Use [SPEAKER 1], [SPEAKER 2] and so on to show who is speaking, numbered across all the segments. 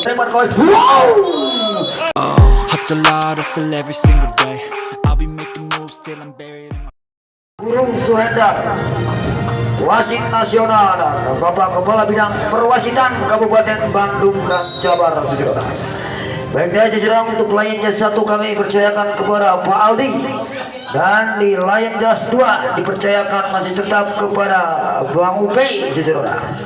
[SPEAKER 1] Hustle hard, hustle every single day. I'll be making moves till I'm buried in my...
[SPEAKER 2] Burung Suhendar, wasit nasional dan Bapak Kepala Bidang Perwasitan Kabupaten Bandung dan Jabar. Baiklah jajaran untuk Lion Jazz 1 kami percayakan kepada Pak Aldi, dan di Lion Jazz 2 dipercayakan masih tetap kepada Bang Upay. Jajaran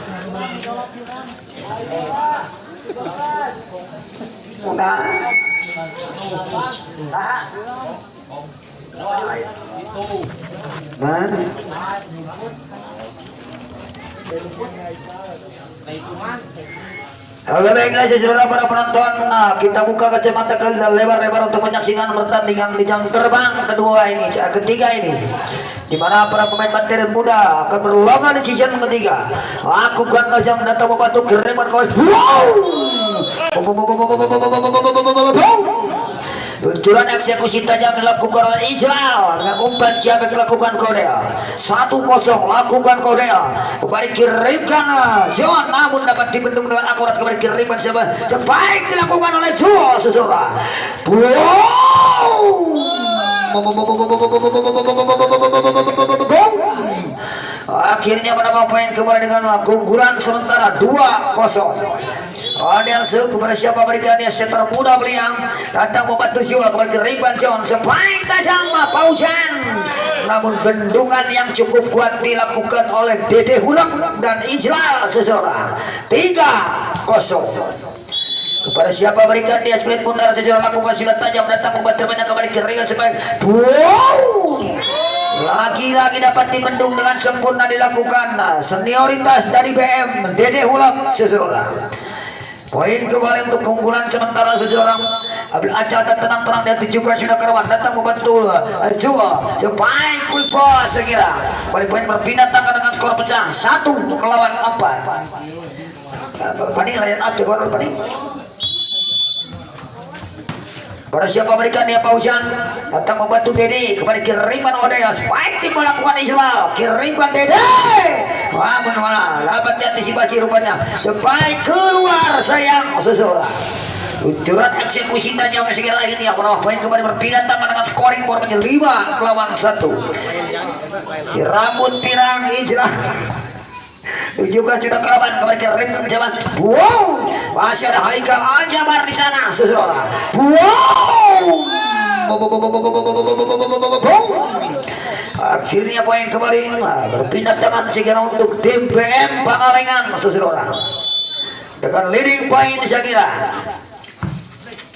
[SPEAKER 2] baiklah saudara para penonton, kita buka kacamata kalian lebar-lebar untuk menyaksikan pertandingan di jam terbang ketiga ini, di mana para pemain bateri muda akan berlaga di season ketiga. Aku kan jam datang membantu kereman kau. Luncuran eksekusi tajam dilakukan oleh Ijlal dengan umpan siap melakukan kodea 1-0, lakukan kodea kembali kirimkan John, namun dapat dibendung dengan akurat kembali kiriman sebaik dilakukan oleh Jual Susura. Akhirnya menambah poin kembali dengan keunggulan sementara 2-0. Adel kepada siapa berikannya setter muda beliau datang membantu Zul kembali ke Riban John sebaik tajam Paujan, namun bendungan yang cukup kuat dilakukan oleh Dede Hulak dan Ijlal Sesora. 3-0 kepada siapa berikan dia sprint pundar sejarah lakukan silat tajam datang membantu banyak kembali ke Riban sebaik lagi-lagi dapat dibendung dengan sempurna dilakukan senioritas dari BM Dede Hulak Sesora. Poin kembali untuk keunggulan sementara seseorang. Abdul Aca tenang-tenang dan tujukan sudah kerawan datang membantu Jua sebaik quick ball sekira. Balik poin berpindah tangan dengan skor pecah 1-4. Pani layan ada gol pani. Pada siapa berikan dia Paujan datang membantu Dede kembali kiriman Odea sebaik tim melakukan Israel kiriman Dede dapat diantisipasi rupanya sebaik keluar sayang seseorang. Luncuran eksekusi tajam sekira ini yang menambah poin kembali berpindah tangan dengan scoring board menjadi 5-1. Si rambut pirang Israel juga sudah kerabat kembali ke ring jaman. Masih ada Haikal Aljabar di sana seseorang. Akhirnya poin kembali berpindah tangan segera untuk tim BM Pangalengan seseorang dengan leading point sekira.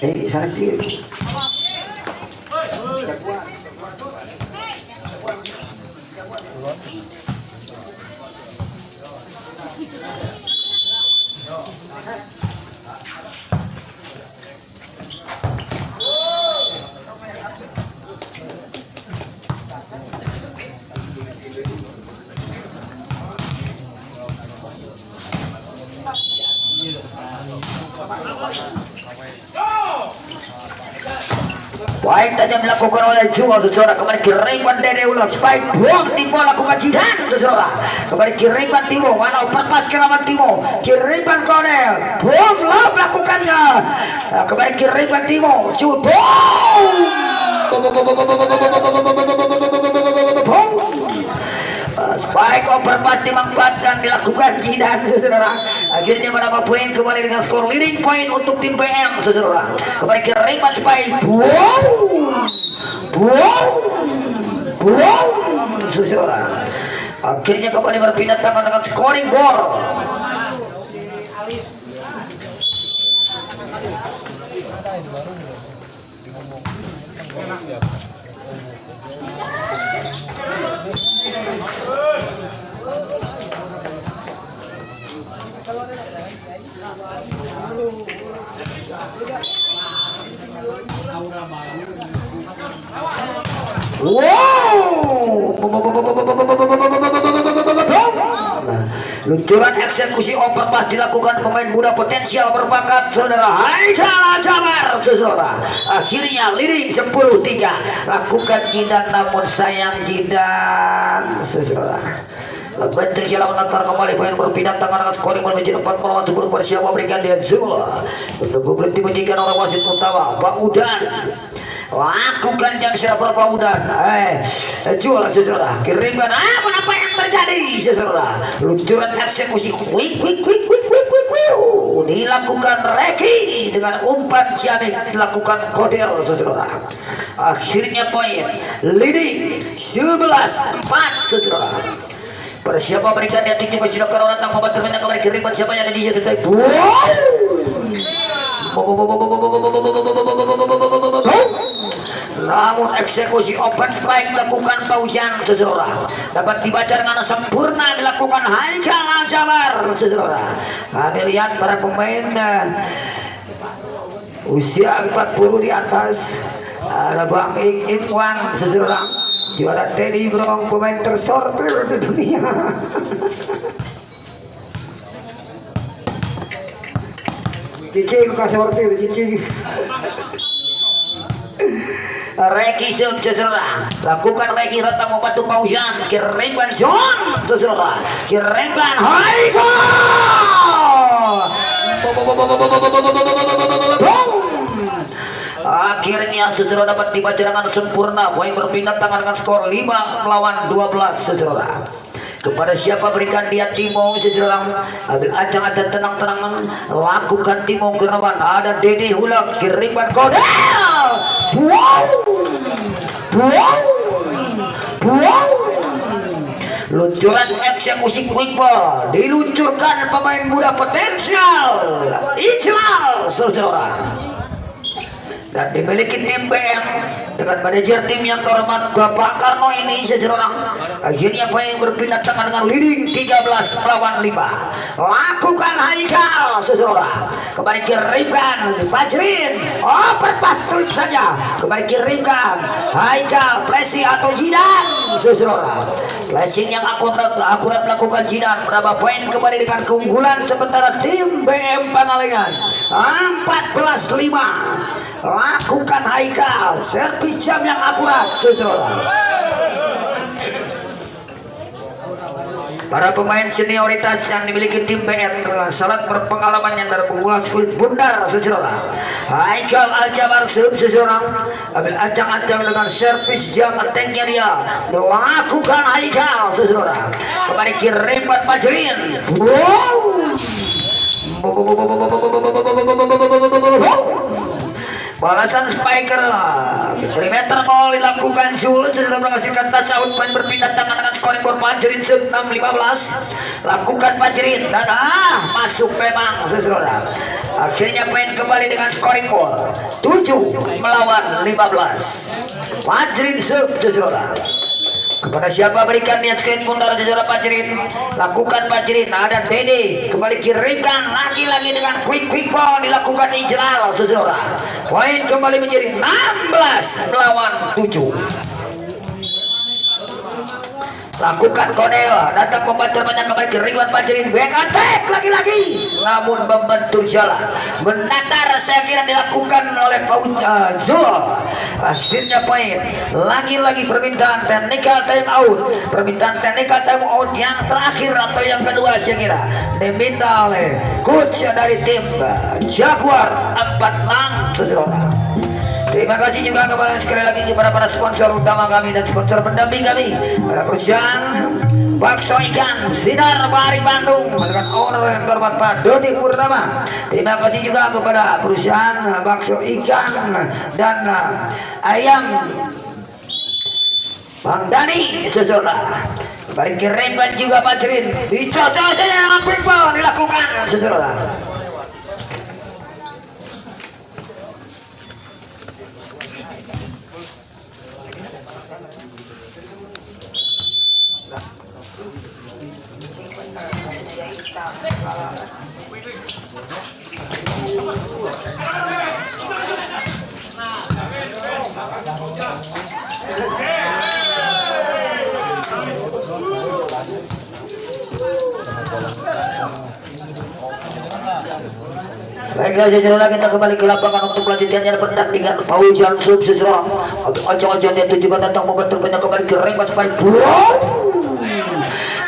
[SPEAKER 2] Sana sedikit. Baik tajam dilakukan oleh Jual seseorang kembali kiriman Dede Ulang spike buang Timo lakukan Jidan seseorang kembali kiriman Timo mana perpas keramat Timo kiriman Kodel buang lah melakukannya kembali kiriman Timo Jual spike overpass dimanfaatkan dilakukan Jidan seseorang. Akhirnya menambah poin kembali dengan skor leading point untuk tim PM seseorang kembali kiriman spike seseorang. Akhirnya kembali berpindah tangan dengan scoring board. Luncuran eksekusi overpass dilakukan pemain muda potensial berbakat saudara Haikal Jabar seseorang. Akhirnya leading 10-3 lakukan Jidan namun sayang Jidan seseorang Bentuk jalan menantar kembali poin berpindah tangan dengan skor yang menjadi 4 melawan 10 persiapan berikan dia Zul. Menunggu berhenti menjikan oleh wasit utama Pak Udan. Lakukan jam server Pak Udan. Jual saudara. Kirimkan apa yang terjadi saudara. Luncuran eksekusi quick dilakukan Reki dengan umpan ciamik dilakukan Kodel saudara. Akhirnya poin leading 11-4 saudara. Persiapan berikan dia tinggi sudah karena datang membantu minta kembali kiriman siapa yang ada di jatuh dari namun eksekusi open fight dilakukan Paujan seseorang dapat dibaca dengan sempurna dilakukan Haikal Al-Jabar seseorang. Kami lihat para pemain usia 40 di atas. Ada Bang Ikhwan seseorang juara Teddy Brong pemain tersortir di dunia. Cicing kasih sortir cicing. Reki seseorang lakukan Reki datang membantu Paujan kirimkan John seseorang kirimkan Haikal. Akhirnya seseorang dapat dibaca dengan sempurna poin berpindah tangan dengan skor 5 melawan 12 seseorang. Kepada siapa berikan dia Timo seseorang ambil ajang ada tenang-tenangan lakukan Timo Gerban ada Dede Hulak kirimkan Kodel. Luncuran eksekusi quick ball diluncurkan pemain muda potensial Ijlal saudara dan dimiliki tim BM dengan manajer tim yang terhormat Bapak Karno ini seseorang. Akhirnya poin berpindah tangan dengan leading 13 melawan 5. Lakukan Haikal seseorang kembali kirimkan Fajrin perpatuh saja kembali kirimkan Haikal flashing atau Jidan seseorang. Flashing yang akurat melakukan Jidan berapa poin kembali dengan keunggulan sementara tim BM Pangalengan 14-5. Lakukan Haikal servis jam yang akurat saudara. Para pemain senioritas yang dimiliki tim BM dengan syarat berpengalaman yang berpengulas kulit bundar saudara. Haikal Al-Jabar saudara ambil acang-acang dengan servis jam tanknya dia. Lakukan Haikal saudara kembali kirimkan Fajrin. Balasan spiker perimeter ball dilakukan Zul sesudah menghasilkan touchdown poin berpindah tangan dengan scoring board Fajrin 6-15 lakukan Fajrin dan masuk memang saudara. Akhirnya poin kembali dengan scoring board 7 melawan 15 Fajrin saudara. Kepada siapa berikan dia screen bundar saudara Fajrin lakukan Fajrin ada Dede kembali kirimkan lagi dengan quick ball dilakukan Ijlal saudara. Poin kembali menjadi 16 melawan 7. Lakukan Kodel datang membantu banyak kembali kirimkan Fajrin back attack lagi namun membentur jalan mendatar saya kira dilakukan oleh Paujan Zul. Akhirnya poin lagi permintaan technical time out yang terakhir atau yang kedua saya kira diminta oleh coach dari tim Jaguar 46 saudara. Terima kasih juga kepada sekali lagi kepada para sponsor utama kami dan sponsor pendamping kami para perusahaan Bakso Ikan Sinar Bahari Bandung dengan owner yang terhormat Pak Dodi Purnama. Terima kasih juga kepada perusahaan Bakso Ikan dan Ayam Bang Dani saudara. Balik kirimkan juga Fajrin dicocok saja yang quickball dilakukan saudara. Baiklah saudara kita kembali ke lapangan untuk melanjutkannya pertandingan Paujan Sub seseorang. Ocong-ocong dia juga datang membantu banyak kembali ke Remas Pai.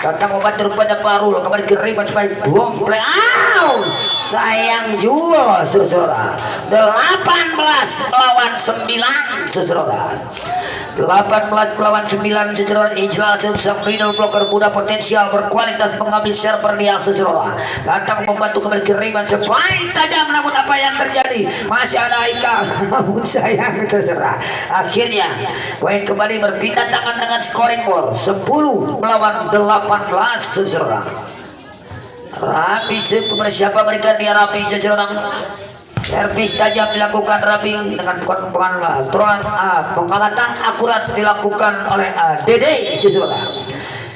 [SPEAKER 2] datang obat rupanya Parul kembali ke Riban sebagai bom play out. Sayang juga saudara. 18 lawan 9 saudara. 18 melawan 9 saudara. Ijlal sang middle blocker muda potensial berkualitas mengambil server dia saudara. Datang membantu kembali ke Riban sebagai tajam, namun apa yang terjadi masih ada Haikal. Namun sayang saudara. Akhirnya poin kembali berpindah tangan dengan scoring board 10 melawan 18 saudara. Rapi kepada siapa berikan dia Rapi seorang servis tajam dilakukan Rapi dengan pengangkatan akurat dilakukan oleh Dede seorang.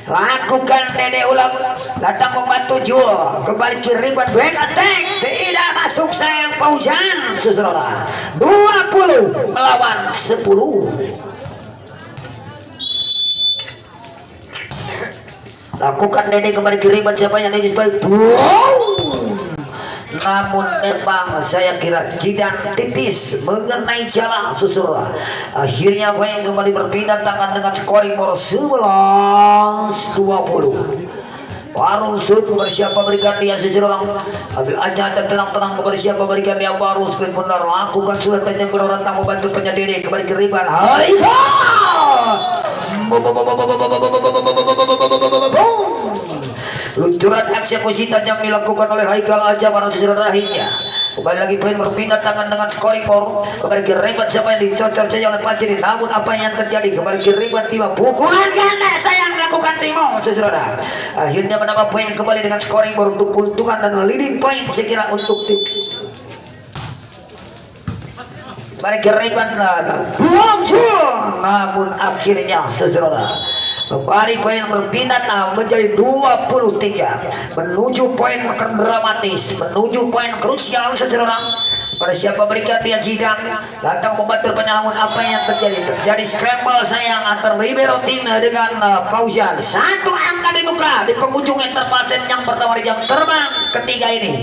[SPEAKER 2] Lakukan Dede ulang, datang membantu Jul kembali kiriban back attack, tidak masuk sayang Paujan seorang. 20 melawan 10. Lakukan Dede kembali kiriban siapa yang Dede sebagai namun memang saya kira Jidan tipis mengenai jalan susur. Akhirnya poin kembali berpindah tangan dengan scoring board 11-20. Baru suku bersiapa berikan dia seseorang. Ambil aja dan tenang-tenang kepada siapa berikan dia baru screen benar. Lakukan surat tajam berorang membantu penyediri kembali kiriban. Hai luncuran eksekusi tajam dilakukan oleh Haikal aja para saudara rahimnya. Kembali lagi poin berpindah tangan dengan scoring board kembali ke Riban siapa yang dicocor saja oleh Paciri. Namun apa yang terjadi kembali ke Riban tiba pukulan ganda sayang lakukan Timo saudara. Akhirnya menambah poin kembali dengan scoring board untuk keuntungan dan leading point sekira untuk tim. Kembali ke Riban namun akhirnya saudara kembali poin berpindah menjadi 23 menuju poin makan dramatis, menuju poin krusial seseorang. Pada siapa berikan dia Jidan datang membantu penyamun. Apa yang terjadi scramble sayang antar libero tim dengan Paujan. Satu angka dibuka di penghujung intervalsen yang pertama di jam terbang ketiga ini.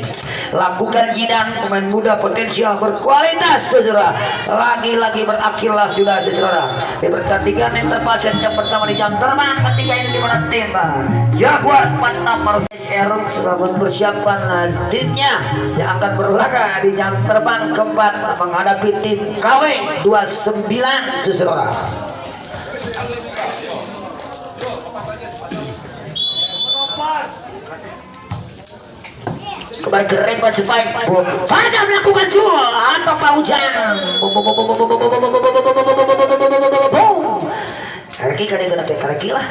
[SPEAKER 2] Lakukan Jidan pemain muda potensial berkualitas saudara. Lagi-lagi berakhirlah sudah saudara di pertandingan intervalsen yang pertama di jam terbang ketiga ini di mana tim Jaguar 46 Marves R sudah mempersiapkan timnya yang akan berlaga di jam terbang keempat menghadapi tim KW 29 saudara. Kembali ke Riban spike saja melakukan jul atau Paujan. Karaki kan itu nanti karaki lah.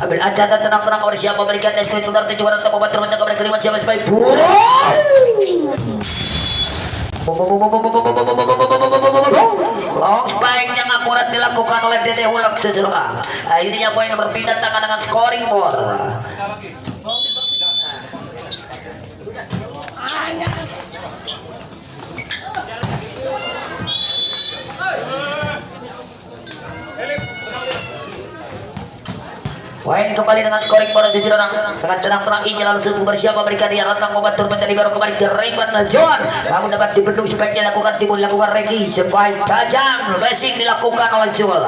[SPEAKER 2] Ambil aja dan tenang-tenang kepada siapa berikan eskuit benar tujuan untuk membantu rencana kepada kiriman siapa sebagai long spike yang akurat dilakukan oleh Dede Hulak sejarah. Akhirnya poin berpindah tangan dengan scoring board. Poin kembali dengan scoring bola sejarah dengan tenang-tenang Ijlal langsung bersiapa berikan dia rantang membantu menjadi baru kembali ke Riban John. Namun dapat dibendung sebaiknya lakukan timbul lakukan Regi spike tajam racing dilakukan oleh Jul.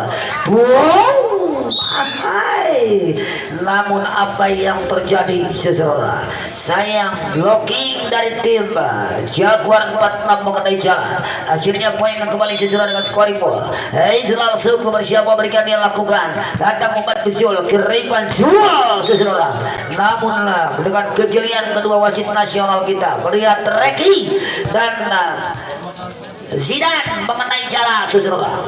[SPEAKER 2] Namun apa yang terjadi sejarah sayang blocking dari tim Jaguar 46 mengenai jalan. Akhirnya poin kembali sejarah dengan scoring bola. Ijlal langsung bersiapa berikan dia lakukan datang membantu Jul ke Riban Jual seseorang. Namun dengan kejelian kedua wasit nasional kita melihat Reki dan Zidan mengenai jalan seseorang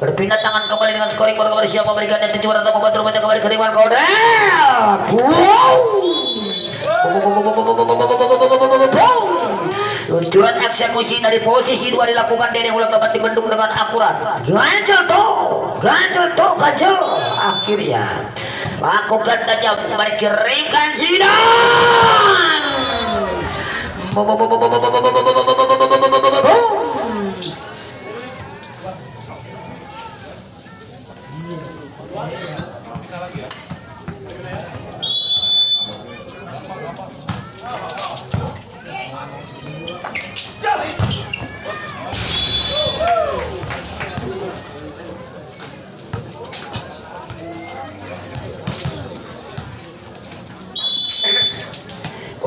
[SPEAKER 2] berpindah tangan kembali dengan scoring bola kepada siapa berikan yang tujuan atau membantu rumahnya kembali ke Riban Kodel. Luncuran eksekusi dari posisi 2 dilakukan Dede Hulak dapat dibendung dengan akurat. Ganjel tuh akhirnya lakukan tajam kembali kirimkan Zidan.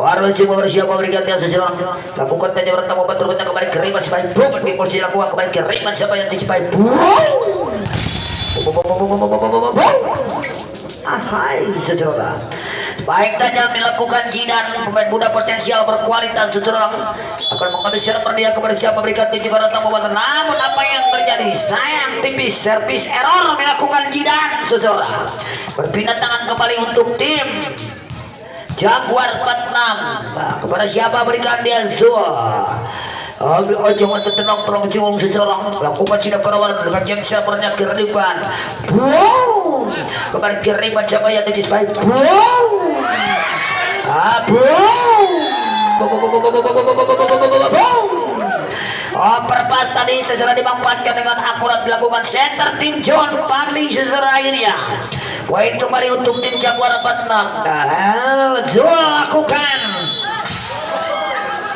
[SPEAKER 2] Harus siapa berikutnya seseorang lakukan tanya bertemu betul betul kembali keriman supaya boom di posisi lakukan kembali keriman siapa yang disipai boom. Ahai seseorang baik saja dilakukan Jidan pemain muda potensial berkualitas seseorang akan mengambil server dia kepada siapa berikan tujuh orang tamu namun apa yang terjadi sayang tipis servis error dilakukan Jidan seseorang berpindah tangan kembali untuk tim Jaguar 46 kepada siapa berikan dia Zul ambil ojo tenang tolong cium seseorang lakukan sidak kerawanan dengan jam servernya kiriban boom kembali kiriban siapa yang disipai boom perpas tadi seseorang dimanfaatkan dengan akurat dilakukan center tim John Padli seseorang akhirnya poin kembali untuk tim Jaguar 46 Zul lakukan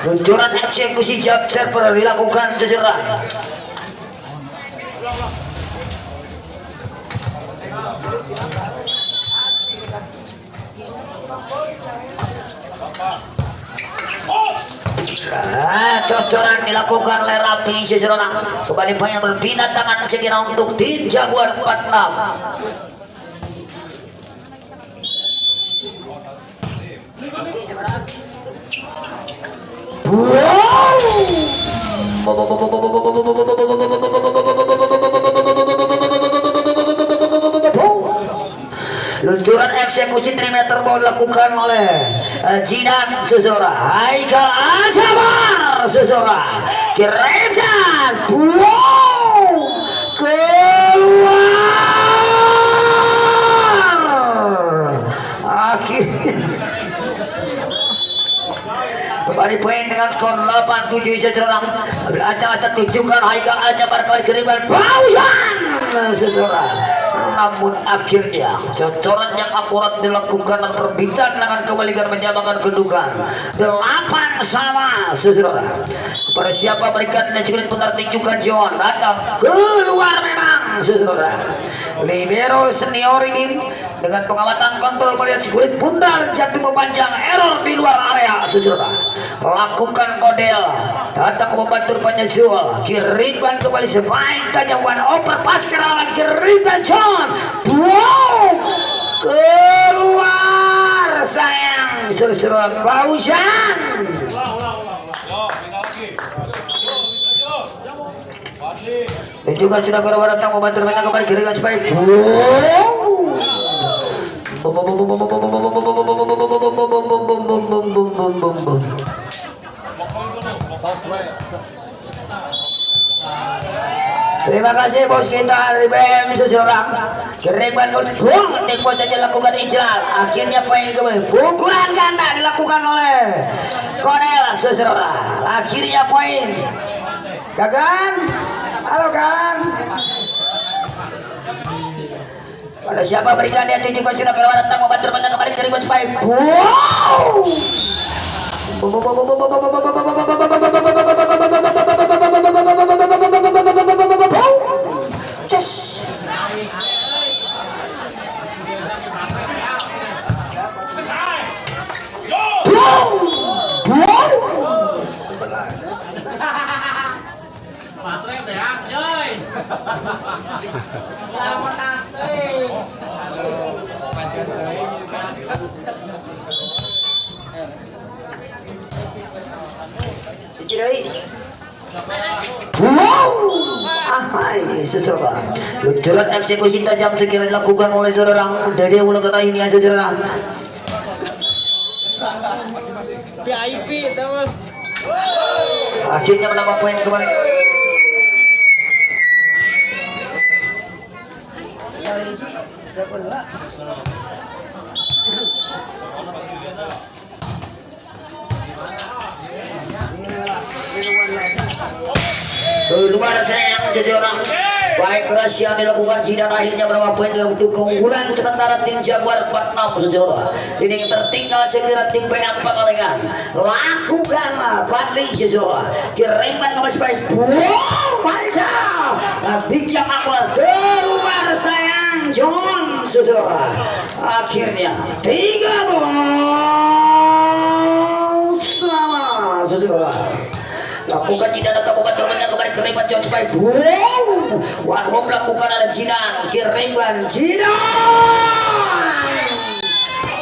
[SPEAKER 2] luncuran eksekusi jab server dilakukan seseorang cocoran dilakukan oleh Rapi seseorang kembali banyak berpindah tangan sekira untuk tim Jaguar 46 luncuran eksekusi 3 meter ball dilakukan oleh Jidan seseorang Haikal Azabar seseorang kirimkan keluar akhirnya kembali poin dengan skor 8-7 seseorang acak-acak tunjukkan Haikal Azabar kembali kiriman Pausan seseorang namun akhirnya cocoran yang akurat dilakukan dan perbitan dengan kembalikan menyamakan kedudukan 8 sama seseorang kepada siapa berikan screen putar tunjukkan John datang keluar memang seseorang libero senior ini dengan pengamatan kontrol melihat screen pundar jatuh memanjang error di luar area seseorang lakukan kodel datang membantu rupanya Zul kiriman kembali sebaik tanya one over pas kerawan kiriman John wow keluar sayang seru-seruan Pausan dan juga sudah korban datang membantu rupanya kembali kiriman sebaik terima kasih bos kita dari BM seseorang kiriman buang tempo saja lakukan ijral akhirnya poin kembali pukulan ganda dilakukan oleh Konel seseorang akhirnya poin Kagan halo kan pada siapa berikan dia tunjukkan sudah keluar datang membantu banyak kembali kiriman supaya wow wow ahai seseorang luncuran eksekusi tajam sekiranya dilakukan oleh seorang dari ulang kata ini ya seseorang VIP teman akhirnya menambah poin kembali keluar sayang seseorang baik keras yang dilakukan Jidan akhirnya berapa poin untuk keunggulan sementara tim Jaguar 46 seseorang ini tertinggal segera tim Penang Pangalengan lakukanlah Padli seseorang kirimkan ke sebaik mantap nanti yang akurat keluar sayang John seseorang akhirnya 3 gol lakukan jidan atau bukan terbenda kembali ke Rayban John supaya boom Warhol melakukan ada jidan ke Rayban jidan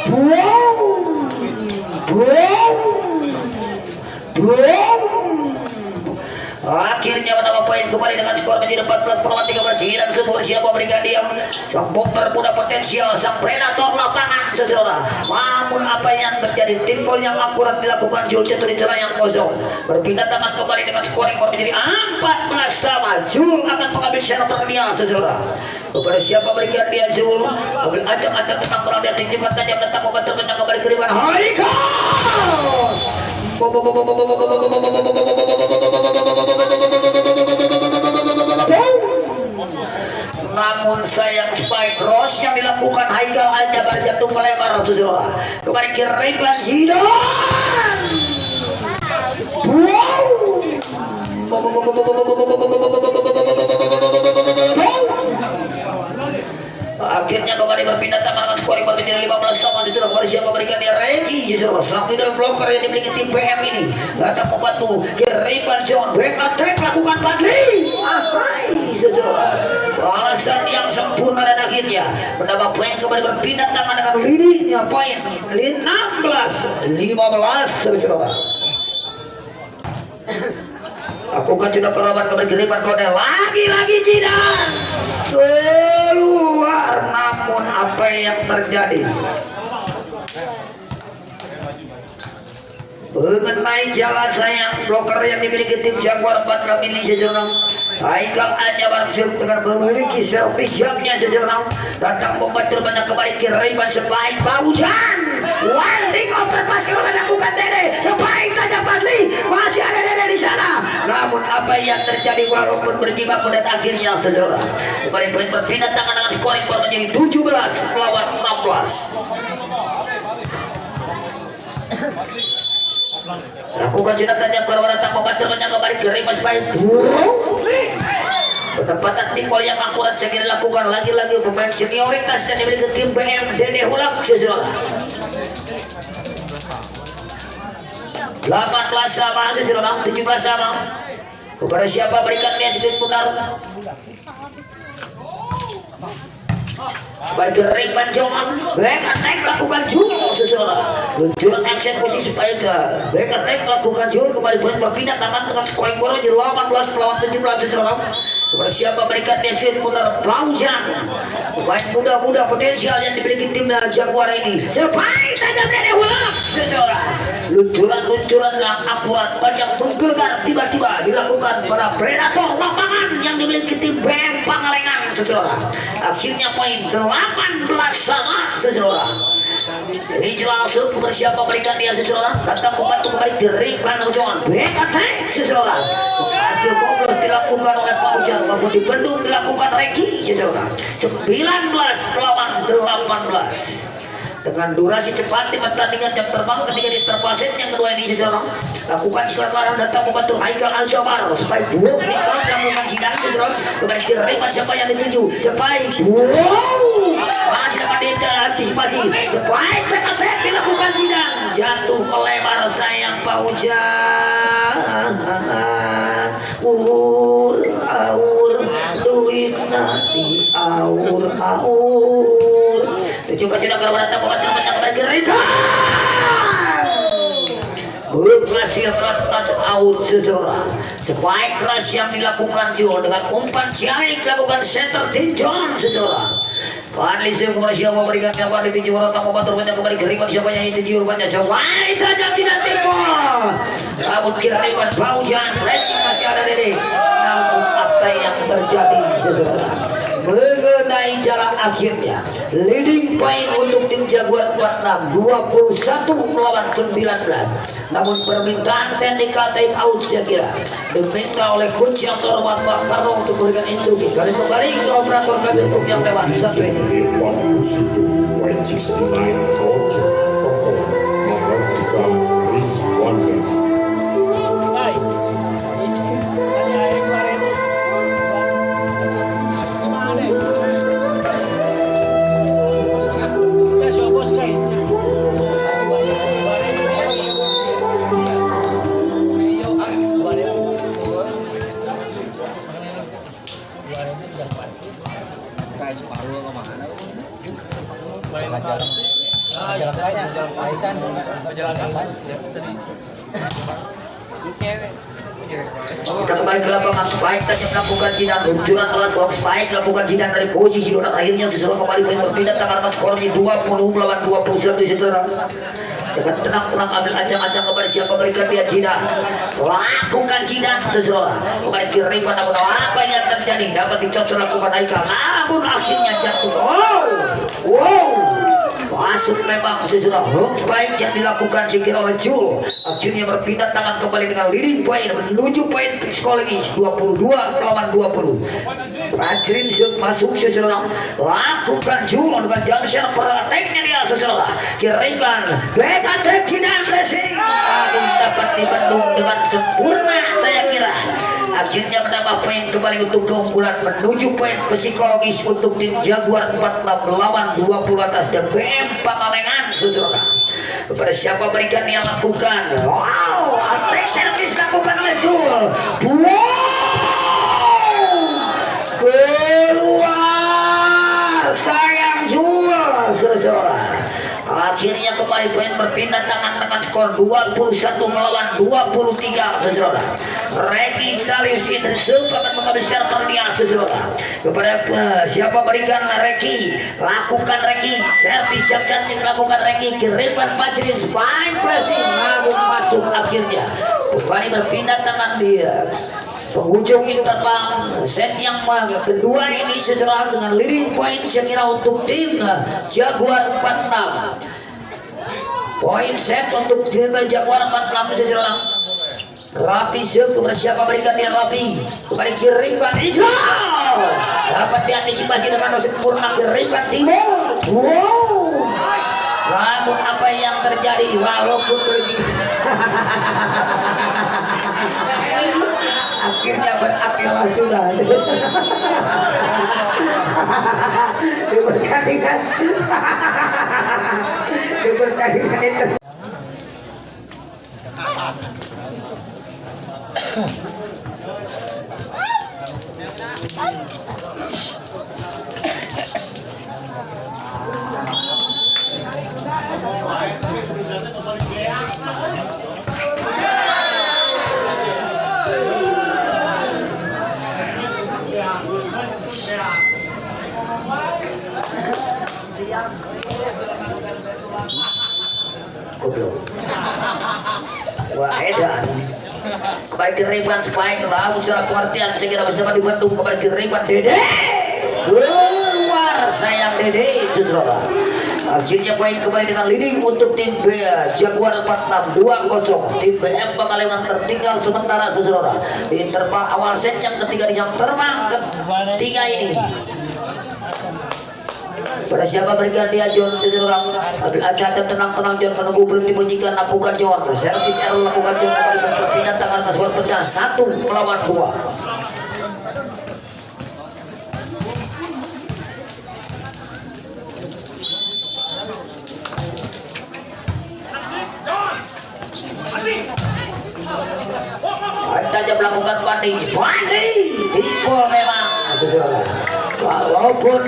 [SPEAKER 2] boom akhirnya menambah poin kembali dengan skor menjadi 14,3 jidan semua siapa berikan dia sang bomber muda potensial sang predator lapangan saudara. Namun apa yang terjadi tim gol yang akurat dilakukan Jul jatuh di celah yang kosong berpindah tangan kembali dengan scoring menjadi 14 sama. Jul akan mengambil share dia saudara. Kepada siapa berikan dia Jul mobil acak-acak tetap berada di tingkat tajam tentang membantu menang kembali ke Rayban Haika. Namun sayang spike cross yang dilakukan Haikal Al-Jabar jatuh melebar saudara. Kembali ke Rayban Zidane. Akhirnya kembali berpindah tangan dengan skor yang berbeda 15 sama saudara. Kembali siapa berikan dia Regi saudara. Sang middle blocker yang dimiliki tim PM ini datang membantu ke Rayban John. Back attack lakukan Padli. Saudara. Balasan yang sempurna dan akhirnya menambah poin kembali berpindah tangan dengan leadingnya poin 16-15 saudara. Aku kan sudah perlawan kembali ke Rayban Kode lagi-lagi Jidan keluar. Namun apa yang terjadi mengenai jalan sayang bloker yang dimiliki tim Jaguar 4 ini sejenak. Haikal Al-Jabar dengan memiliki servis jamnya sejenak datang membantu banyak kembali ke Rayban sebaik Paujan one thing of terpas kalau melakukan Dede sebaik tajam Padli masih ada Dede di sana. Namun apa yang terjadi walaupun berjibaku dan akhirnya sejenak kembali poin berpindah tangan dengan scoring menjadi 17 melawan 16. Lakukan sudah tajam korban datang membantu banyak kembali ke Rayban sebaik penempatan tim bola yang akurat segera dilakukan lagi-lagi pemain senioritas yang dimiliki tim BM Dede Hulak saudara. 18 sama saudara, 17 sama. Kepada siapa berikan dia sedikit benar. Bagi Rayban John, back attack lakukan Jul saudara. Luncuran eksekusi supaya ke back attack lakukan Jul kembali berpindah tangan dengan scoring bola jadi 18 melawan 17 saudara. Kepada siapa berikan dia sedikit benar Paujan pemain muda-muda potensial yang dimiliki tim Jaguar ini sebaik tajam Dede Hulak saudara. Luncuran yang akurat banyak menggelegar tiba-tiba dilakukan para predator lapangan yang dimiliki tim BM Pangalengan saudara. Akhirnya poin 18 sama saudara. Ini jelas kepada siapa berikan dia saudara. Datang membantu kembali ke Rayban John back attack saudara. Hasil bobol dilakukan oleh Paujan maupun dibendung dilakukan Reki saudara. 19 melawan 18 dengan durasi cepat di pertandingan jam terbang ketika di terpaset yang kedua ini saudara. Lakukan sekarang datang membantu Haikal Al-Jabar supaya boom tinggal melakukan jidan saudara. Kembali ke Rayban siapa yang dituju supaya boom masih dapat diantisipasi supaya attack dilakukan jidan jatuh melebar sayang Paujan duit nasi aur juga sudah kalau datang membantu banyak kembali Rayban menghasilkan touch out saudara. Spike keras yang dilakukan Jul dengan umpan jahit dilakukan center Tim John saudara. Padli kepada siapa memberikan kabar di tujuh orang tamu motor banyak kembali ke Rayban siapa yang itu banyak siapa tajam tidak tipu. Namun kira Rayban Paujan pressing masih ada Dede. Namun apa yang terjadi saudara mengenai jalan akhirnya leading point untuk tim Jaguar 46 21 melawan 19. Namun permintaan technical time out saya kira diminta oleh coach yang terhormat Pak Karno untuk memberikan instruksi. Kembali ke operator kami untuk yang lewat satu ini.
[SPEAKER 3] Jalan banyak, Aisan. Jalan banyak. Tadi.
[SPEAKER 2] Kita kembali ke lapangan. Spike tadi melakukan jidan luncuran alas box. Spike melakukan jidan dari posisi donat. Akhirnya sesuai kembali poin berpindah tangan atas skornya 20 melawan 21 saudara. Dengan tenang-tenang ambil ancang-ancang kepada siapa berikan dia jidan. Lakukan jidan saudara. Kembali kiri pada apa yang terjadi dapat dicocok lakukan Haikal. Namun akhirnya jatuh. Wow. Masuk memang sesudah hook baik yang dilakukan Sikir oleh Jul. Akhirnya berpindah tangan kembali dengan leading point menuju poin psikologis 22 melawan 20. Rajin masuk sesudah lakukan Jul dengan Jamsher prakteknya dia sesudah kirimkan back attack dan racing. Dapat dibendung dengan sempurna saya kira. Akhirnya menambah poin kembali untuk keunggulan menuju poin psikologis untuk tim Jaguar 46 melawan 20 atas dan BM Pangalengan saudara. Kepada siapa berikan yang lakukan. Wow, attack service lakukan oleh Jul. Wow, keluar sayang Jul saudara. Akhirnya kembali poin berpindah tangan dengan skor 21 melawan 23 saudara. Reki Salius Indresep akan mengambil server dia saudara. Kepada siapa berikan Reki, lakukan Reki, servis yang cantik lakukan Reki, kirimkan Pajrin spike pressing namun masuk akhirnya. Kembali berpindah tangan dia. Penghujung terbang set yang kedua ini seserang dengan leading point saya kira untuk tim Jaguar 46. Poin set untuk tim Jaguar 46 seserang. Rapi seku bersiapa berikan dia Rapi kembali kirimkan Islam dapat diantisipasi dengan sempurna kirimkan Timur. Wow, namun apa yang terjadi walaupun begitu akhirnya berakhirlah sudah di pertandingan itu. Goblok. Wah edan. Kembali kirimkan spike lalu secara pengertian segera masih dapat dibendung kembali kirimkan Dede. Keluar sayang Dede saudara. Akhirnya poin kembali dengan leading untuk tim B Jaguar 46 2-0. Tim BM Pangalengan tertinggal sementara saudara. Di interval awal set yang ketiga di jam terbang ketiga ini. Pada siapa berikan dia John seorang ambil aja tenang-tenang John menunggu berhenti bunyikan lakukan John servis error lakukan John kembali berpindah tangan ke skor pecah 1 melawan 2. Saja melakukan Pandi dipol memang walaupun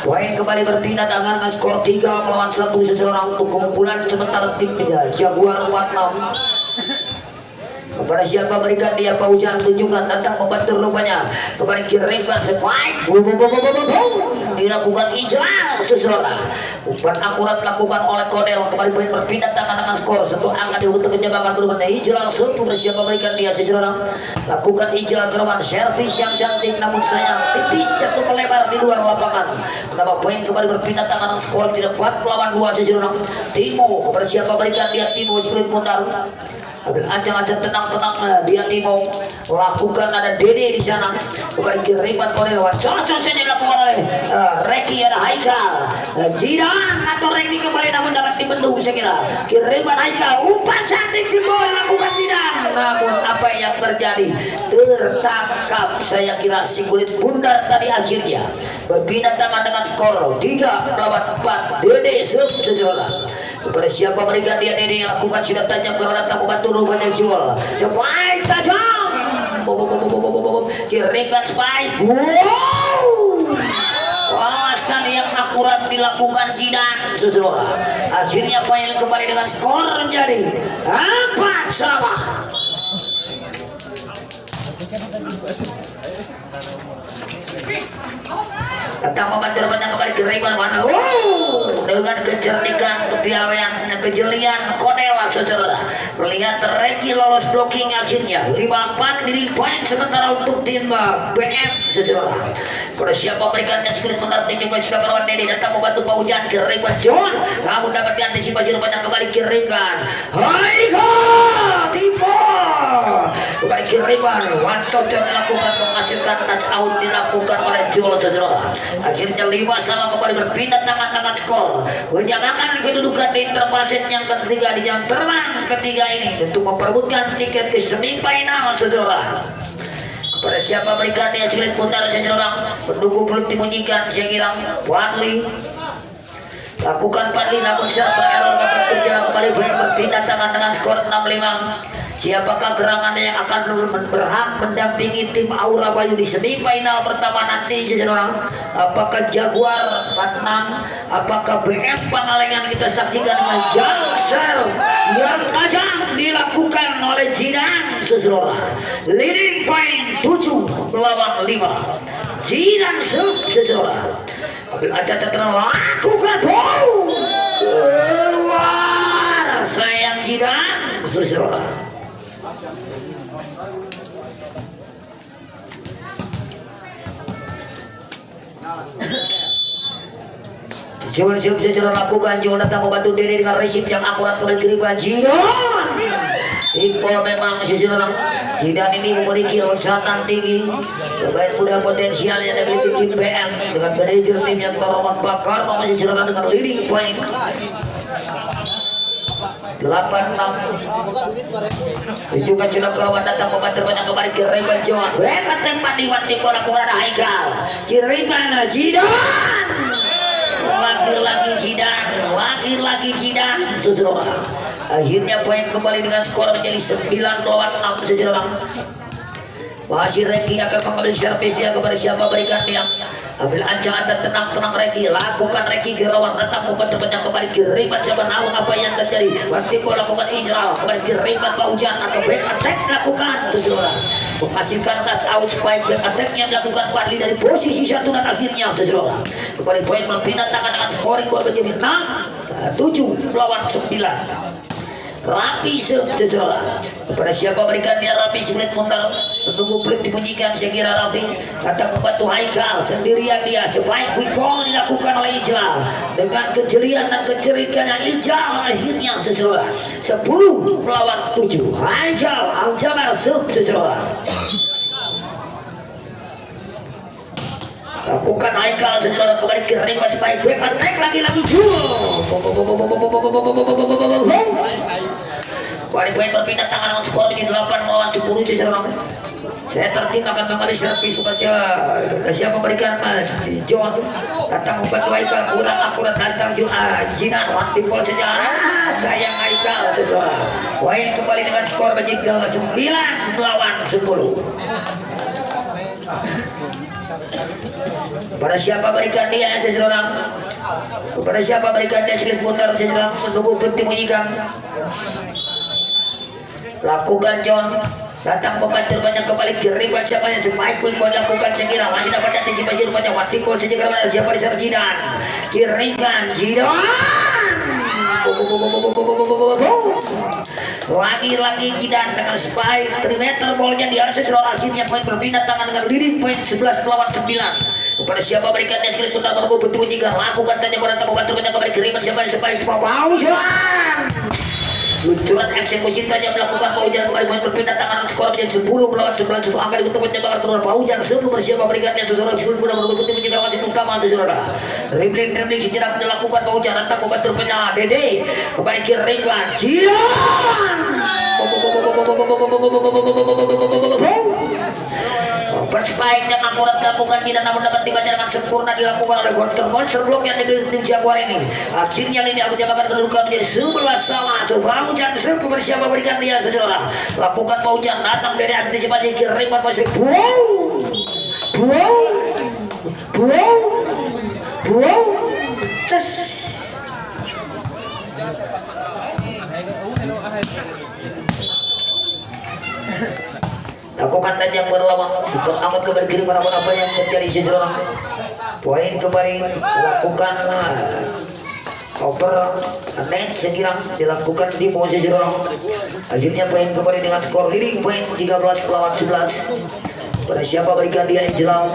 [SPEAKER 2] poin kembali berpindah tangan dengan skor 3 melawan 1 seseorang untuk keunggulan sementara tim Jaguar 46. Kepada siapa berikan dia Fauzan tunjukkan datang membantu rupanya kembali kirimkan spike dilakukan Ijral seseorang umpan akurat lakukan oleh Kodel kembali poin berpindah tangan dengan skor 1 angka di untuk kejebakan kedua Ijral satu siapa berikan dia seseorang lakukan Ijral teruman servis yang cantik namun sayang titis satu melebar di luar lapangan menambah poin kembali berpindah tangan dengan skor 4 melawan 2 seseorang Timo kepada siapa berikan dia Timo sekulit mundar ambil ancang-ancang tenang-tenang dia Timo lakukan ada Dede di sana kembali kiriman Kodel cocok saja dilakukan oleh Reki ada Haikal Jidan atau Reki kembali namun dapat dibendung saya kira kiriman Haikal umpan cantik Timo lakukan Jidan namun apa yang terjadi tertangkap saya kira si kulit bundar tadi akhirnya berpindah tangan dengan skor 3 melawan 4 Dede seseorang kepada siapa berikan dia Dede lakukan sudah tajam berharap tak membantu rupanya Zul spike tajam kirimkan spike wow alasan yang akurat dilakukan Zidane saudara. Akhirnya poin kembali dengan skor menjadi 4-sama. Datang membantu kembali ke Rayban mana? Dengan kecerdikan, kepiawaian, kejelian, Konela saudara. Terlihat Reki lolos blocking akhirnya 5-4 leading point sementara untuk tim BM saudara. Pada siapa berikan dan sekali menarik juga sudah kawan Dedi datang membantu Pak Hujan ke Rayban John. Namun dapat diantisipasi rupanya kembali ke Rayban. Haika Tipo kembali ke Rayban. One touch dilakukan menghasilkan touch out dilakukan oleh Jol saudara. Akhirnya 5-sama kembali berpindah tangan-tangan skor menyamakan kedudukan di interpaset yang ketiga di jam terbang ketiga ini untuk memperebutkan tiket ke semifinal saudara. Kepada siapa berikan dia sulit putar seseorang pendukung belum dimunyikan saya kira Wadli lakukan Padli namun serta error berjalan kembali berpindah tangan-tangan skor 6-5. Siapakah gerangan yang akan berhak mendampingi tim Aura Bayu di semifinal pertama nanti seseorang? Apakah Jaguar 46? Apakah BM Pangalengan kita saksikan dengan jumper yang tajam dilakukan oleh Zidane seseorang. Leading point 7 melawan 5. Zidane seseorang. Ambil aja lakukan keluar sayang Zidane seseorang. Jol bisa lakukan Jol datang membantu diri dengan resip yang akurat ke kiri Jion. Ipol memang seseorang Zidane ini memiliki loncatan tinggi pemain muda potensial yang dimiliki tim BM dengan manajer tim yang terhormat Bakar masih seseorang dengan leading point 8-6. Juga sudah kerabat datang membantu banyak kembali ke Rayban John. Mereka tempat di waktu bola keluar ada Haikal. Kirikan Zidane. Lagi-lagi Zidane seseorang. Akhirnya poin kembali dengan skor menjadi 9-6 seseorang. Masih Reki akan mengambil servis dia kepada siapa berikan dia. Ambil ancaman dan tenang Reki, lakukan Reki gerawan datang membantu banyak kembali ke Rayban siapa tahu apa yang terjadi. Waktu bola lakukan Ijral kembali ke Rayban Pak Hujan atau back attack lakukan seseorang. Menghasilkan touch out spike back attacknya dilakukan Padli dari posisi 1 dan akhirnya seseorang. Kembali poin berpindah tangan dengan scoring gol menjadi 6-7 melawan 9. Rapi seseorang. Kepada siapa berikan dia Rapi sulit mundal menunggu pelit dibunyikan saya kira Rafi datang membantu Haikal sendirian dia sebaik quick ball dilakukan oleh Ijal dengan kejelian dan kecerikan yang Ijal akhirnya seseorang 10 melawan 7 Haikal Al-Jabar seseorang. Lakukan Haikal seseorang kembali ke Rayban sebaik back attack lagi-lagi Balik poin berpindah tangan dengan skor menjadi 8 melawan 10 seseorang. Saya tertim akan mengambil servis kepada siapa memberikan John datang membantu Haikal kurang akurat datang Zidane waktu bola saja sayang Haikal seseorang. Poin kembali dengan skor menjadi 9 melawan 10. Kepada siapa berikan dia seseorang. Kepada siapa berikan dia sulit putar seseorang menunggu penting bunyikan. Lakukan John datang membantu banyak kembali ke Rayban siapa yang sebaik quick ball lakukan saya kira masih dapat antisipasi rupanya waktu ball saja karena siapa di sana Zidane kirikan Zidane lagi-lagi Zidane dengan spike 3 meter bolnya di atas seseorang akhirnya poin berpindah tangan dengan leading poin 11 melawan 9. Kepada siapa berikan dia sekali putar menunggu betul jika lakukan tanya pada membantu banyak kembali ke Rayban siapa yang spike luncuran eksekusi saja melakukan Pak Hujan kembali berpindah tangan skor menjadi 10 melawan 11 untuk angka untuk mencetak keluar Pak Hujan sebelum bersiap memberikannya seseorang sebelum mudah berbukti menjaga wasit utama seseorang dribbling sejarah dilakukan Pak Hujan datang membantu penyelam Dede kembali ke Rayban Open spike yang akurat dilakukan tidak namun dapat dibaca dengan sempurna dilakukan oleh monster block yang di tim Jaguar ini. Akhirnya ini harus menjaga kedudukan menjadi 11-sama. Coba Hujan serbu bersiap memberikan dia seseorang. Lakukan Pak Hujan datang dari antisipasi ke Rayban masih lakukan tajam berlawan super amat kembali kiri apa yang terjadi sejeroran poin kembali lakukan over net sekirang dilakukan di posisi sejeroran akhirnya poin kembali dengan skor leading poin 13-11 pada siapa berikan dia yang jelang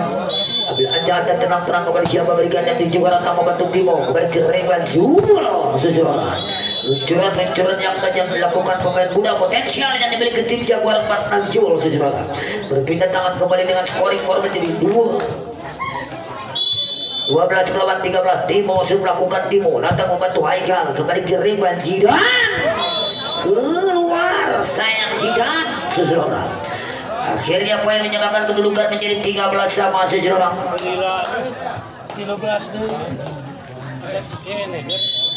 [SPEAKER 2] ambil anjaan dan tenang-tenang kepada siapa berikan yang di juga ratang membantu Timo kembali ke Revan Zumur sejeroran luncuran yang tajam dilakukan pemain muda potensial yang dimiliki tim Jaguar 46 Jul sejeroran berpindah tangan kembali dengan scoring skor menjadi 12 melawan 13 Timo sudah melakukan Timo datang membantu Haikal kembali ke Revan Jidan keluar sayang Jidan sejeroran akhirnya poin menyamakan kedudukan menjadi 13 sama sejeroran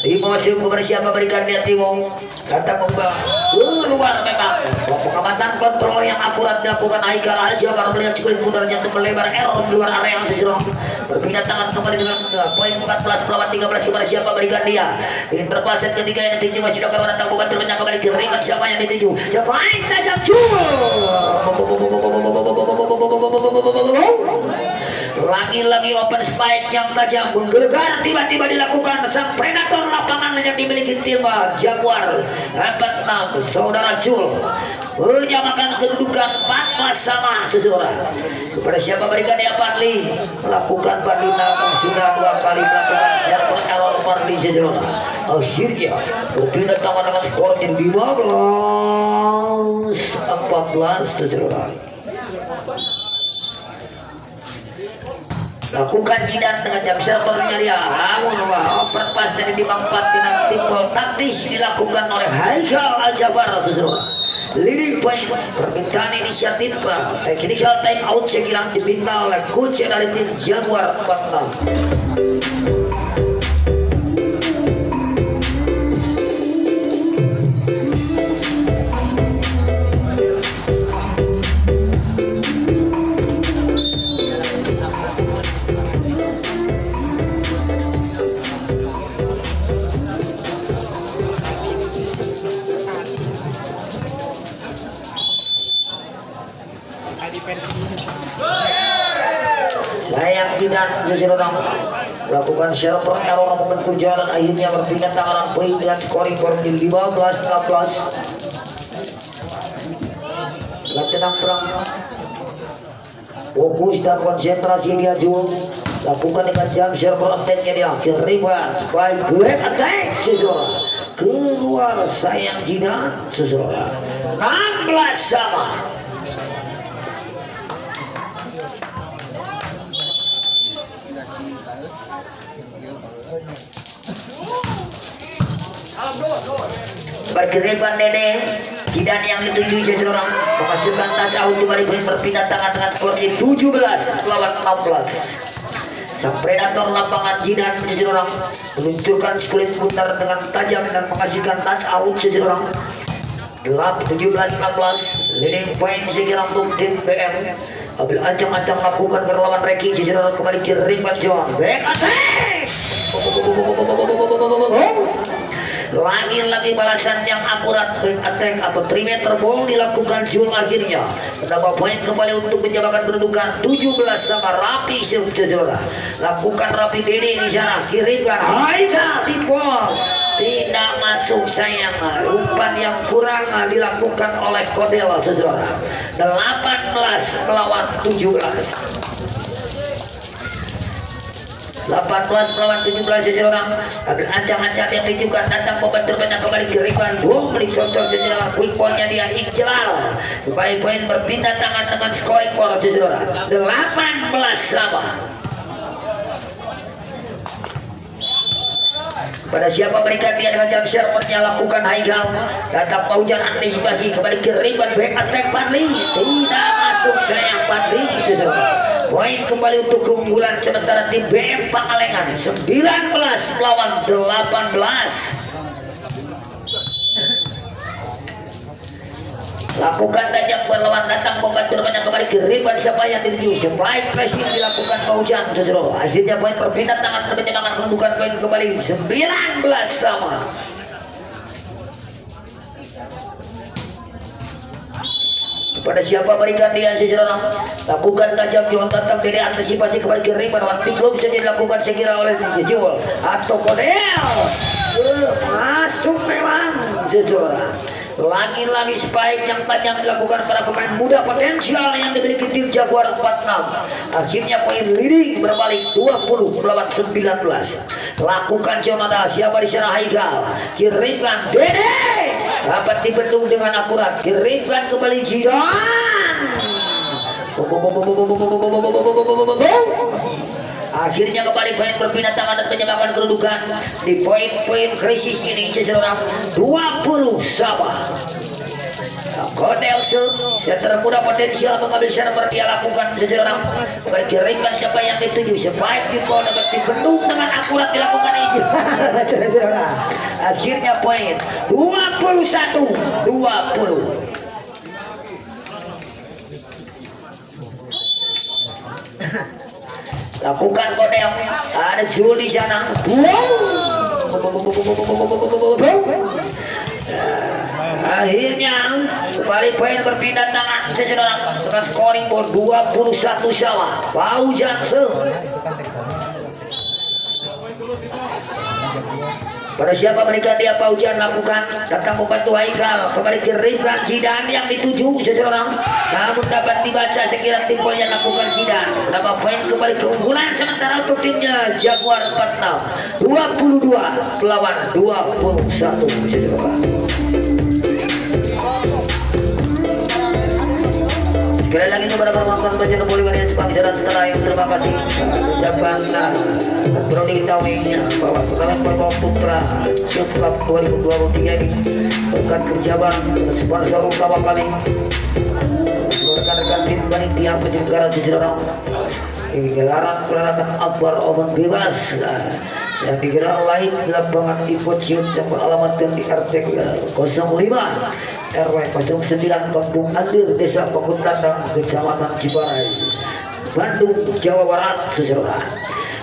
[SPEAKER 2] Timo masuk kepada siapa berikan dia Timo datang membawa keluar memang pengamatan kontrol yang akurat dilakukan Haikal Al-Jabar melihat skulit mundur jatuh melebar error di luar area sejeroran berpindah tangan kembali dengan poin 14 melawan 13 kepada siapa berikan dia interpelasi ketika yang dituju masih akan datang membantu banyak kembali keringat siapa yang dituju siapa yang tajam lagi-lagi open spike yang tajam menggelegar tiba-tiba dilakukan sang predator lapangan yang dimiliki tim Jaguar 46 saudara Jul menyamakan kedudukan 14 sama seseorang kepada siapa berikan dia Fadli melakukan Fadli namun sudah 2 kali melakukan server error Fadli seseorang akhirnya berpindah tangan dengan skor jadi 15-14 seseorang lakukan Jidan dengan jam servernya dia namun overpass dari dimangpat dengan timbal taktis dilakukan oleh Haikal Al-Jabar seseorang leading point permintaan inisiatif technical time out sekirang diminta oleh coach dari tim Jaguar 46 sayang tidak seseorang lakukan server error membentuk jalan akhirnya berpindah tangan poin dengan scoring menjadi 15-14 tenang perang fokus dan konsentrasi dia Jul lakukan dengan jam server attack-nya dia keribuan by great attack seseorang keluar sayang tidak seseorang 16 sama bergereban Dede Jidan yang dituju seseorang memasukkan touch out kembali berpindah tangan dengan skor 17 lawan 16 sang predator lapangan Jidan seseorang meluncurkan skulit putar dengan tajam dan menghasilkan touch out seseorang 17-16 leading point sekirang untuk tim BM ambil ancang-ancang lakukan berlawan Reki seseorang kembali ke Revan John back attack lagi-lagi balasan yang akurat back attack atau 3 meter ball dilakukan Jul akhirnya menambah poin kembali untuk menjabakan kedudukan 17 sama Rapi seseorang lakukan Rapi Dede di sana kirimkan Haika Tipol tidak masuk sayang umpan yang kurang dilakukan oleh Kodel seseorang 18 melawan 17 18 melawan 17 seseorang ambil ancang-ancang yang ditujukan datang membantu banyak kembali ke Revan boom disocok seseorang quick point-nya dia Iqbal kembali poin berpindah tangan dengan scoring for seseorang 18 sama pada siapa berikan dia dengan jam servernya lakukan Haikal datang paujan antisipasi kembali ke Revan back attack Fadli tidak masuk sayang Fadli seseorang poin kembali untuk keunggulan sementara tim BM Pangalengan 19 melawan 18 lakukan tajam berlawan datang membantu banyak kembali ke Revan siapa yang dituju sebaik pressing dilakukan paujan seseorang akhirnya poin berpindah tangan terbencangan kedudukan poin kembali 19 sama Pada siapa berikan dia sejarah lakukan tajam John datang dari antisipasi kembali ke riban waktu belum saja dilakukan sekira oleh Jul atau Kodel masuk memang sejarah lagi-lagi spike yang tajam dilakukan para pemain muda potensial yang dimiliki tim Jaguar 46 akhirnya poin leading berbalik 20 melawan 19 lakukan Jonada siapa di sana Haikal kirimkan Dede dapat dibendung dengan akurat kirimkan kembali Jidan akhirnya kembali poin berpindah tangan dan menyebabkan kedudukan di poin-poin krisis ini sejarah 20 sama Kodelse setelah muda potensial mengambil server dia lakukan sejarah berkirimkan siapa yang dituju sebaik di bawah dapat dibendung dengan akurat dilakukan izin akhirnya poin 21-20 lakukan Kodel ada Jul di sana akhirnya kembali poin berpindah tangan sejarah dengan scoring board 21 sama Pau Jansen pada siapa mereka dia Paujan lakukan datang membantu Haikal kembali kirimkan Jidan yang dituju seseorang namun dapat dibaca sekira tim yang lakukan Jidan dapat poin kembali keunggulan sementara untuk timnya Jaguar 46 22 melawan 21 seseorang sekali lagi kepada para penonton penonton Poliwan yang sebangsa dan segala yang terima kasih ucapan perlu diketahui bahwa turnamen Berbau Putra Siap Cup 2023 ini berkat kerjaan sponsor utama kami rekan-rekan tim panitia penyelenggara sejarah gelaran peralatan Akbar Oven Bebas yang digelar live di lapangan Ipociut yang beralamatkan di RT 05 RW 09 Kampung Andir Desa Pekutandang Kecamatan Ciparai Bandung Jawa Barat sejarah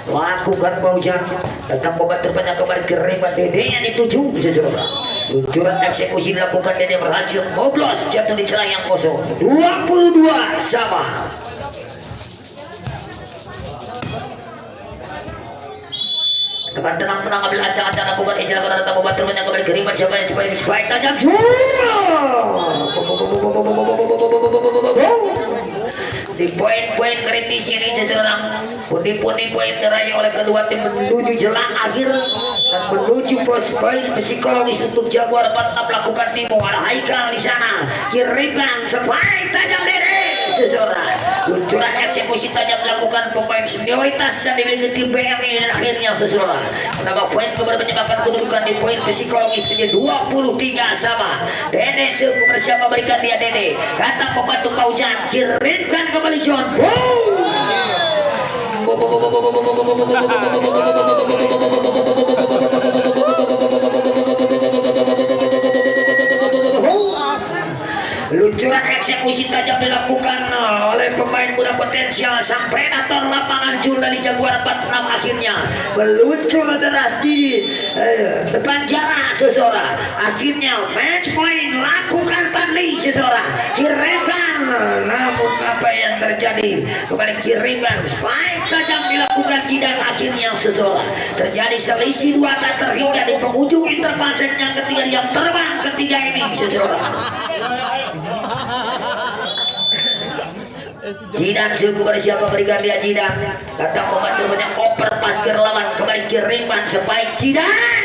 [SPEAKER 2] lakukan Paujan datang membantu banyak kembali ke Reban Dede yang dituju sejarah luncuran eksekusi dilakukan Dede berhasil moblos jatuh di celah yang kosong 22 sama teman tenang ambil acak-acak lakukan ijalah karena datang membantu banyak kembali ke Reban siapa yang supaya tajam di poin-poin kritis ini sejarah pundi-pundi poin diraih oleh kedua tim menuju jelang akhir dan menuju poin psikologis untuk Jaguar 46 lakukan Timo ada Haikal di sana kirimkan sampai tajam Dede sejarah luncuran eksekusi tajam dilakukan pemain senioritas yang dimiliki tim BMI dan akhirnya sejarah menambah poin kepada menyebabkan kedudukan di poin psikologis menjadi 23 sama Dede bersiap memberikan dia Dede datang membantu Paujan kirimkan kembali John luncuran eksekusi tajam dilakukan oleh pemain muda potensial sang predator lapangan Jul dari Jaguar 46 akhirnya meluncur deras di depan jarak seseorang akhirnya match point lakukan Padli seseorang kirimkan namun apa yang terjadi kembali kirimkan spike tajam dilakukan Jidan akhirnya seseorang terjadi selisih 2 tak terhingga di penghujung interpasen yang ketiga yang terbang ketiga ini seseorang Jidan suku bersiapa berikan dia Jidan datang membantu banyak oper pas ke lawan kembali kirimkan spike Jidan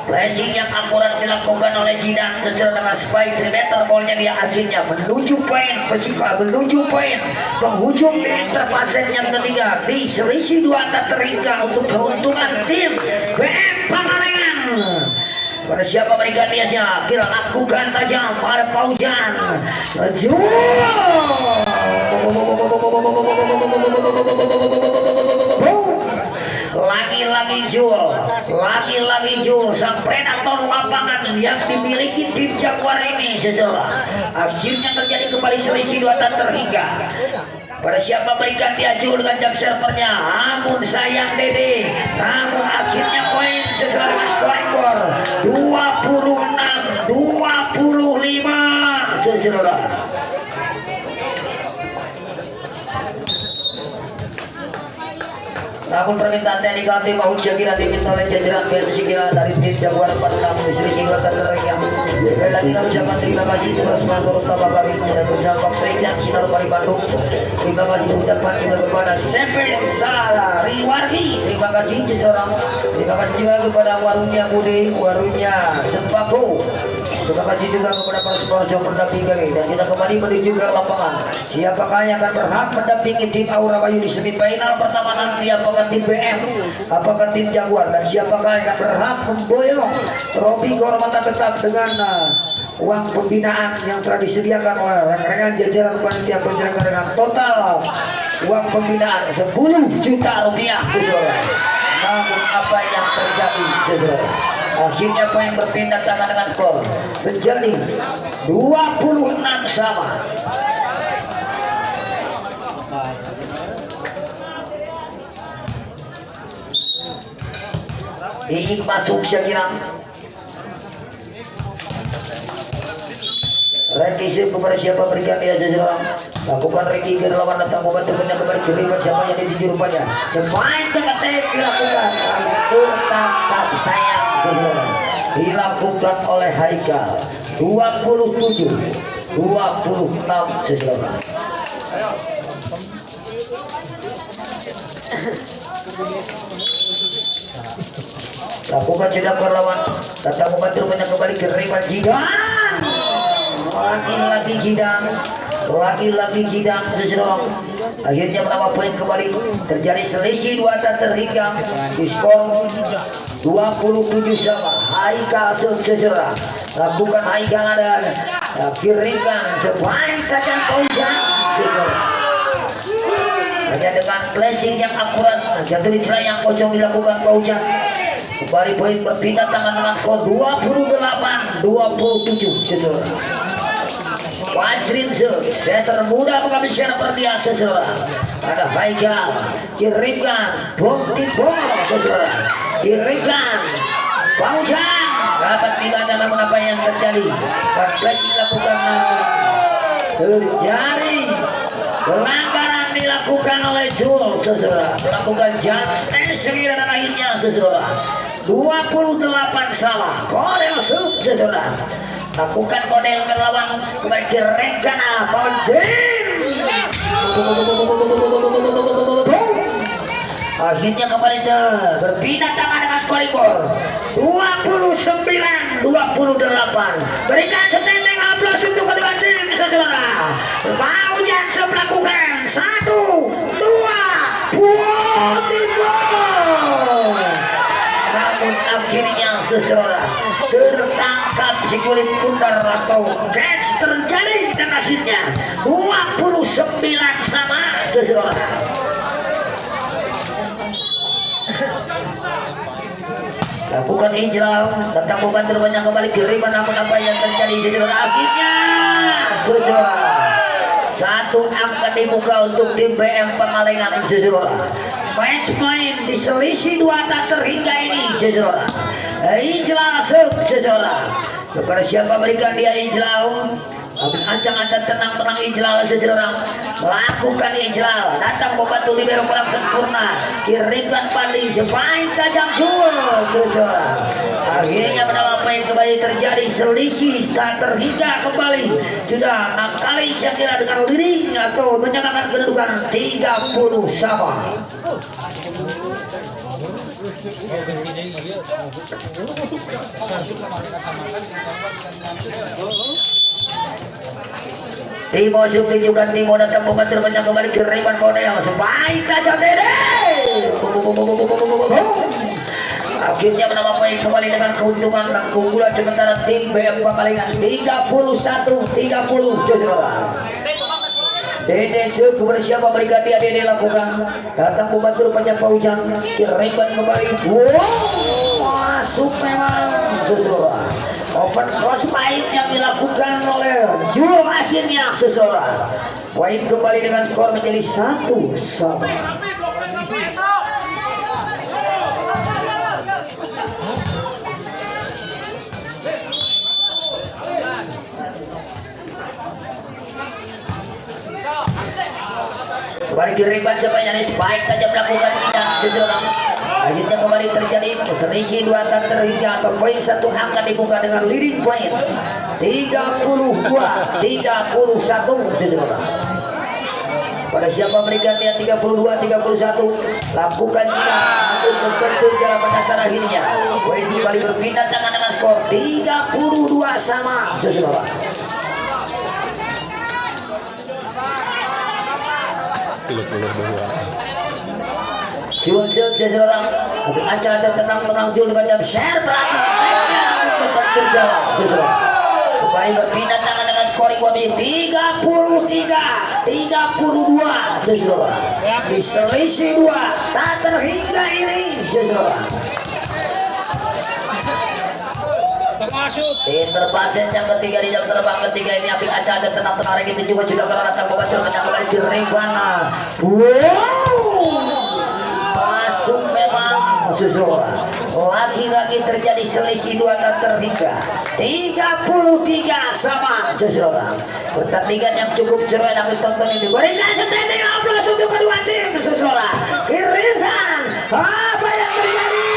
[SPEAKER 2] pressing yang akurat dilakukan oleh Jidan secara dengan spike 3 meter bolnya dia akhirnya menuju poin psikal menuju poin penghujung di interpasen yang ketiga di selisih 2 tak terhingga untuk keuntungan tim BM Pangalengan pada siapa berikan dia kira lakukan tajam pada Paujan lagi-lagi Jul sang predator lapangan yang dimiliki tim Jaguar ini sejarah akhirnya terjadi kembali selisih 2 tak terhingga pada siapa berikan dia Jul dengan jam servernya namun sayang Dede namun akhirnya poin sesuai dengan scoring board 26-25 Namun permintaan TNI Kaltim Maut Syakira diminta oleh jajaran PSSI Syakira dari tim Jaguar Padang selisih 2 tertinggi. Sekali lagi kami ucapkan terima kasih atas sponsor utama kami dan usaha Box Rejang Sinar Pali Bandung. Terima kasih ucapkan juga kepada Sempe Salah Riwargi. Terima kasih seseorang. Terima kasih juga kepada Warungnya Budi, Warungnya Sembako. Terima kasih juga kepada para sponsor pendamping kami dan kita kembali menuju ke lapangan. Siapakah yang akan berhak mendampingi tim Aura Bayu di semifinal pertama nanti? Apakah tim BM, apakah tim Jaguar, dan siapakah yang akan berhak memboyong trofi kehormatan tetap dengan uang pembinaan yang telah disediakan oleh rekan-rekan jajaran panitia penyelenggara dengan total uang pembinaan 10 juta rupiah. Namun apa yang terjadi, saudara? Akhirnya poin berpindah tangan dengan skor menjadi 26 sama. Ini masuk Syakira. Reki kepada siapa berikan dia jajaran. Lakukan Reki ke lawan datang membantu punya kembali kiriman siapa yang dituju rupanya. Semain dekat dilakukan. Tertangkap sayang jajaran. Dilakukan oleh Haikal. 27-26 seseorang. Lakukan sudah perlawan. Datang membantu punya kembali kiriman Jidan. Lagi-lagi Jidan seseorang. Akhirnya menambah poin kembali. Terjadi selisih 2 terhingga di skor 27 sama. Haikal seseorang. Lakukan Haikal ada. Kirimkan sebaik kacang Fauzan. Hanya dengan flashing yang akurat. Jatuh di celah yang kosong dilakukan Fauzan. Kembali poin berpindah tangan dengan skor 28-27 seseorang. Wajrin setter muda mengambil secara berbiasa seseorang. Ada Haikal kirimkan bom seseorang. Kirimkan Fauzan dapat dibaca namun apa yang terjadi? Refleksi dilakukan namun terjadi pelanggaran dilakukan oleh Jul seseorang. Melakukan jump sekira dan akhirnya seseorang 28 salah. Korel seseorang. Lakukan kode yang lawan kembali ke Rekana Konjin. Akhirnya kembali berpindah tangan dengan skorikor 29-28. Berikan setendeng aplaus untuk kedua tim saudara. Fauzan melakukan 1, 2, namun akhirnya seseorang tertangkap si kulit bundar atau catch terjadi dan akhirnya 29 sama seseorang. Lakukan Ijral, datang membantu banyak kembali kiriman namun apa yang terjadi seseorang akhirnya seseorang. 1 angka dibuka untuk tim BM Pangalengan seseorang. Match point diselisih 2 tak terhingga ini seseorang. Ijral seseorang. Kepada siapa berikan dia Ijral? Ancang-ancang tenang Ijral seseorang. Lakukan Ijral. Datang membantu libero kurang sempurna. Kirimkan Pandi sebaik kacang Jul seseorang. Akhirnya menambah poin kembali terjadi selisih tak terhingga kembali. Sudah 6 kali Syakira dengan leading atau menyamakan kedudukan 30 sama. Timo juga Timo datang membantu banyak kembali kiriman kode yang sebaik aja Dede. Akhirnya menambah poin kembali dengan keuntungan dan keunggulan sementara tim BM Pangalengan 31-30 saudara. Dede kepada siapa berikan dia Dede lakukan. Datang membantu rupanya Fauzan. Kiriman kembali. Masuk memang saudara. Open cross fight yang dilakukan oleh Jul akhirnya seseorang. Poin kembali dengan skor menjadi 1 sama. kembali kiriban siapa yang spike saja melakukan tidak seseorang. Akhirnya kembali terjadi selisih 2 angka terhingga atau poin 1 angka dibuka dengan leading point 32-31 seseorang. Pada siapa berikan dia 32-31 lakukan tidak untuk membentuk jalan penakar akhirnya poin kembali berpindah tangan dengan skor 32 sama seseorang. Cium seseorang ada tenang-tenang dulu dengan jam share belakang untuk berjalan seseorang. Kembali berpindah tangan dengan skor kembali 33-32 seseorang. Diselisih 2 tak terhingga ini seseorang. Interpasen yang ketiga di jam terbang ketiga ini apik ada tenang-tenang lagi itu juga sudah datang membantu kembali ke Rivana. Masuk memang seseorang. Lagi-lagi terjadi selisih 2 tak terhingga 33 sama seseorang. Pertandingan yang cukup seru yang ditonton ini. Berikan standing applause untuk kedua tim seseorang. Kirimkan apa yang terjadi.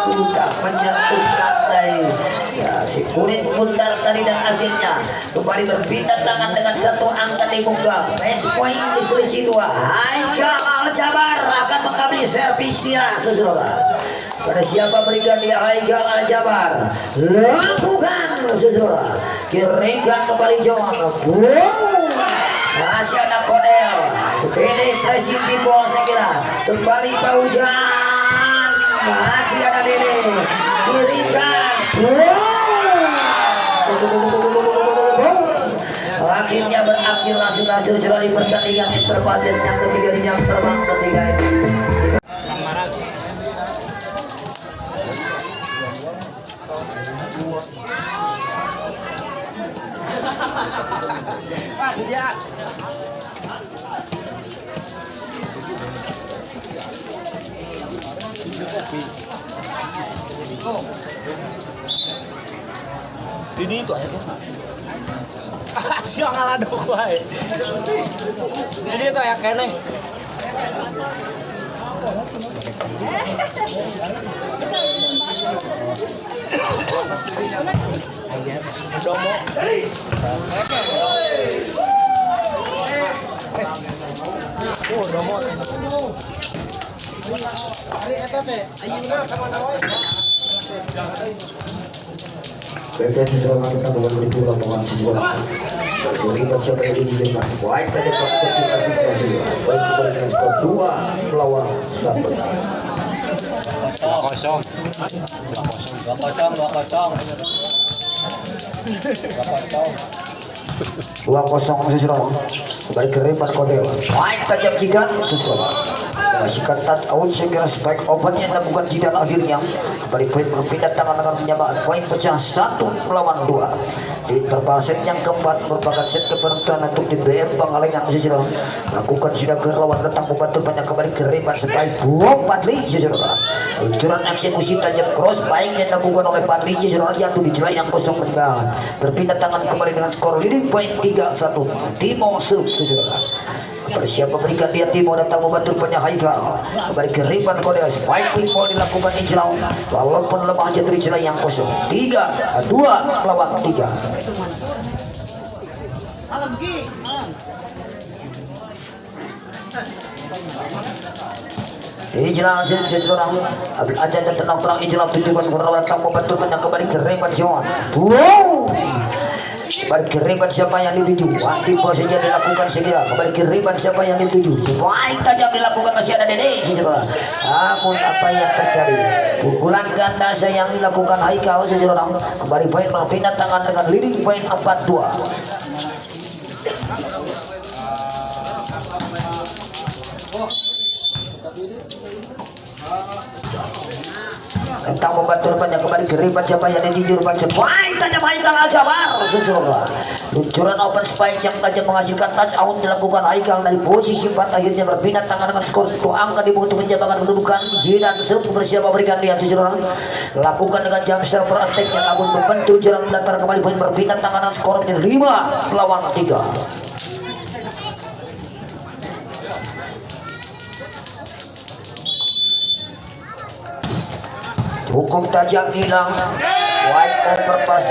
[SPEAKER 2] Sudah menyentuh lantai ya, si kulit bundar tadi dan akhirnya kembali berpindah tangan dengan 1 angka di muka. Match point di selisih 2. Haikal Al-Jabar akan mengambil servis dia seseorang. Pada siapa berikan dia Haikal Al-Jabar lakukan seseorang. Kirimkan kembali John. Masih ada Kodel. Ini pressing di bawah saya kira. Kembali Paujan. Masih ada Dede. Kirimkan. Akhirnya berakhirlah sudah cerah di pertandingan interpasen yang ketiga di jam terbang ketiga ini.
[SPEAKER 3] Ini itu aja siang ngalah dong wae. Ini itu ya kene. Domo. Oh, domo. Hari eta teh ayeuna ka mana wae?
[SPEAKER 2] Beda seseorang kita kembali pulang dengan seseorang. Terlibat siapa yang dijelaskan. Baik tadi praktek kita baik kembali dengan skor 2 melawan 1. 2-0 seseorang. Kembali ke Repan Kodel. Baik tajam jika seseorang. Masihkan touch out sehingga spike open yang dilakukan Jidan akhirnya kembali poin berpindah tangan dengan menyamakan poin pecah 1 melawan 2 di interpasen yang keempat merupakan set keberuntungan untuk tim BM Pangalengan sejarah lakukan sudah ke lawan datang membantu banyak kembali ke Repan spike buang Padli sejarah luncuran eksekusi tajam cross baik yang dilakukan oleh Padli sejarah jatuh di celah yang kosong berpindah tangan kembali dengan skor leading point 3-1 Timo Sub sejarah. Bersiap memberikan dia Timo datang membantu banyak Haikal kembali ke Ripan Kodel spike people dilakukan Injelau walaupun lemah jatuh di celah yang kosong 3-2 melawan 3. Injelau seseorang aja dan tenang-tenang Injelau tujuan berlawan datang membantu banyak kembali ke Ripan Jawa. Wow. Kembali kiriban siapa yang dituju anti saja dilakukan segera kembali kiriban siapa yang dituju baik tajam dilakukan masih ada Dede sejarah namun apa yang terjadi pukulan ganda yang dilakukan Haikal sejarah kembali poin berpindah tangan dengan leading poin 4-2. Tentang membantu rekannya kembali ke Ripan siapa yang dijujur baca baik tajam Haikal Al-Jabar sejarah luncuran open spike yang tajam menghasilkan touch out dilakukan Haikal dari posisi 4 akhirnya berpindah tangan dengan skor 1 angka di untuk menjabarkan kedudukan Jidan Sub bersiap memberikan dia sejarah lakukan dengan jam server attack yang namun membantu jalan datar kembali poin berpindah tangan dengan skor 5 melawan 3. hukum tajam hilang, wide overpass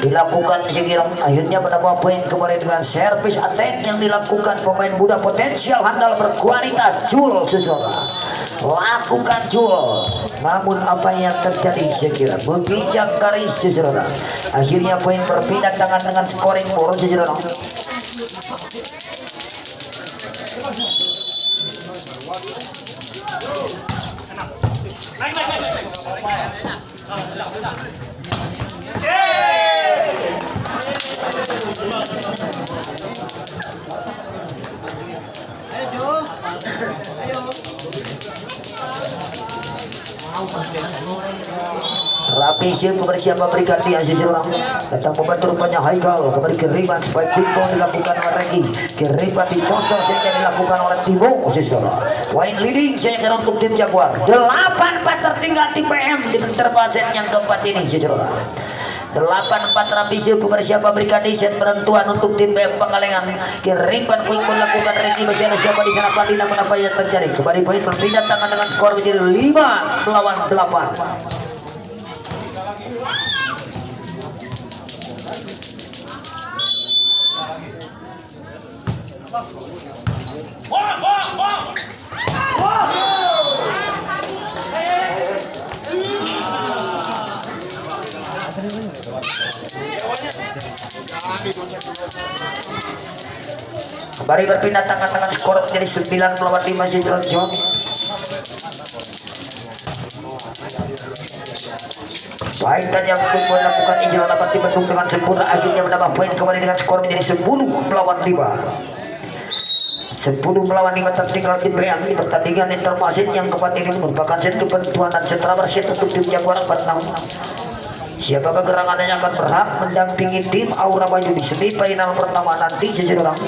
[SPEAKER 2] dilakukan Sikirang. Akhirnya mendapat poin kembali dengan servis attack yang dilakukan pemain muda potensial handal berkualitas Jul Susora. Lakukan Jul, namun apa yang terjadi Sikirang menginjak garis Susora. Akhirnya poin berpindah tangan dengan scoring bola Susora. Rapi siap beberapa berikan dia seseorang datang membantu rupanya Haikal kembali ke Riban spike Timo dilakukan oleh Regi Riban dicontoh sehingga dilakukan oleh Timo seseorang wine leading saya kira untuk tim Jaguar 8-4 tertinggal tim PM di interpaset yang keempat ini seseorang 8-4 Rapi siap beberapa berikan di set penentuan untuk tim BM Pangalengan Riban Quick melakukan Regi masih ada siapa di sana Padi namun apa yang terjadi kembali poin berpindah tangan dengan skor menjadi 5-8. Kembali berpindah tangan dengan skor menjadi 9-5 Sidron John. Baik saja untuk melakukan hijau dapat dibendung dengan sempurna akhirnya menambah poin kembali dengan skor menjadi 10-5. 10-5 tertinggal tim BM di pertandingan intermasit yang keempat ini merupakan set kepentuan dan setelah berset untuk tim Jaguar 46. Siapakah gerangan yang akan berhak mendampingi tim Aura Bayu di semifinal pertama nanti seseorang.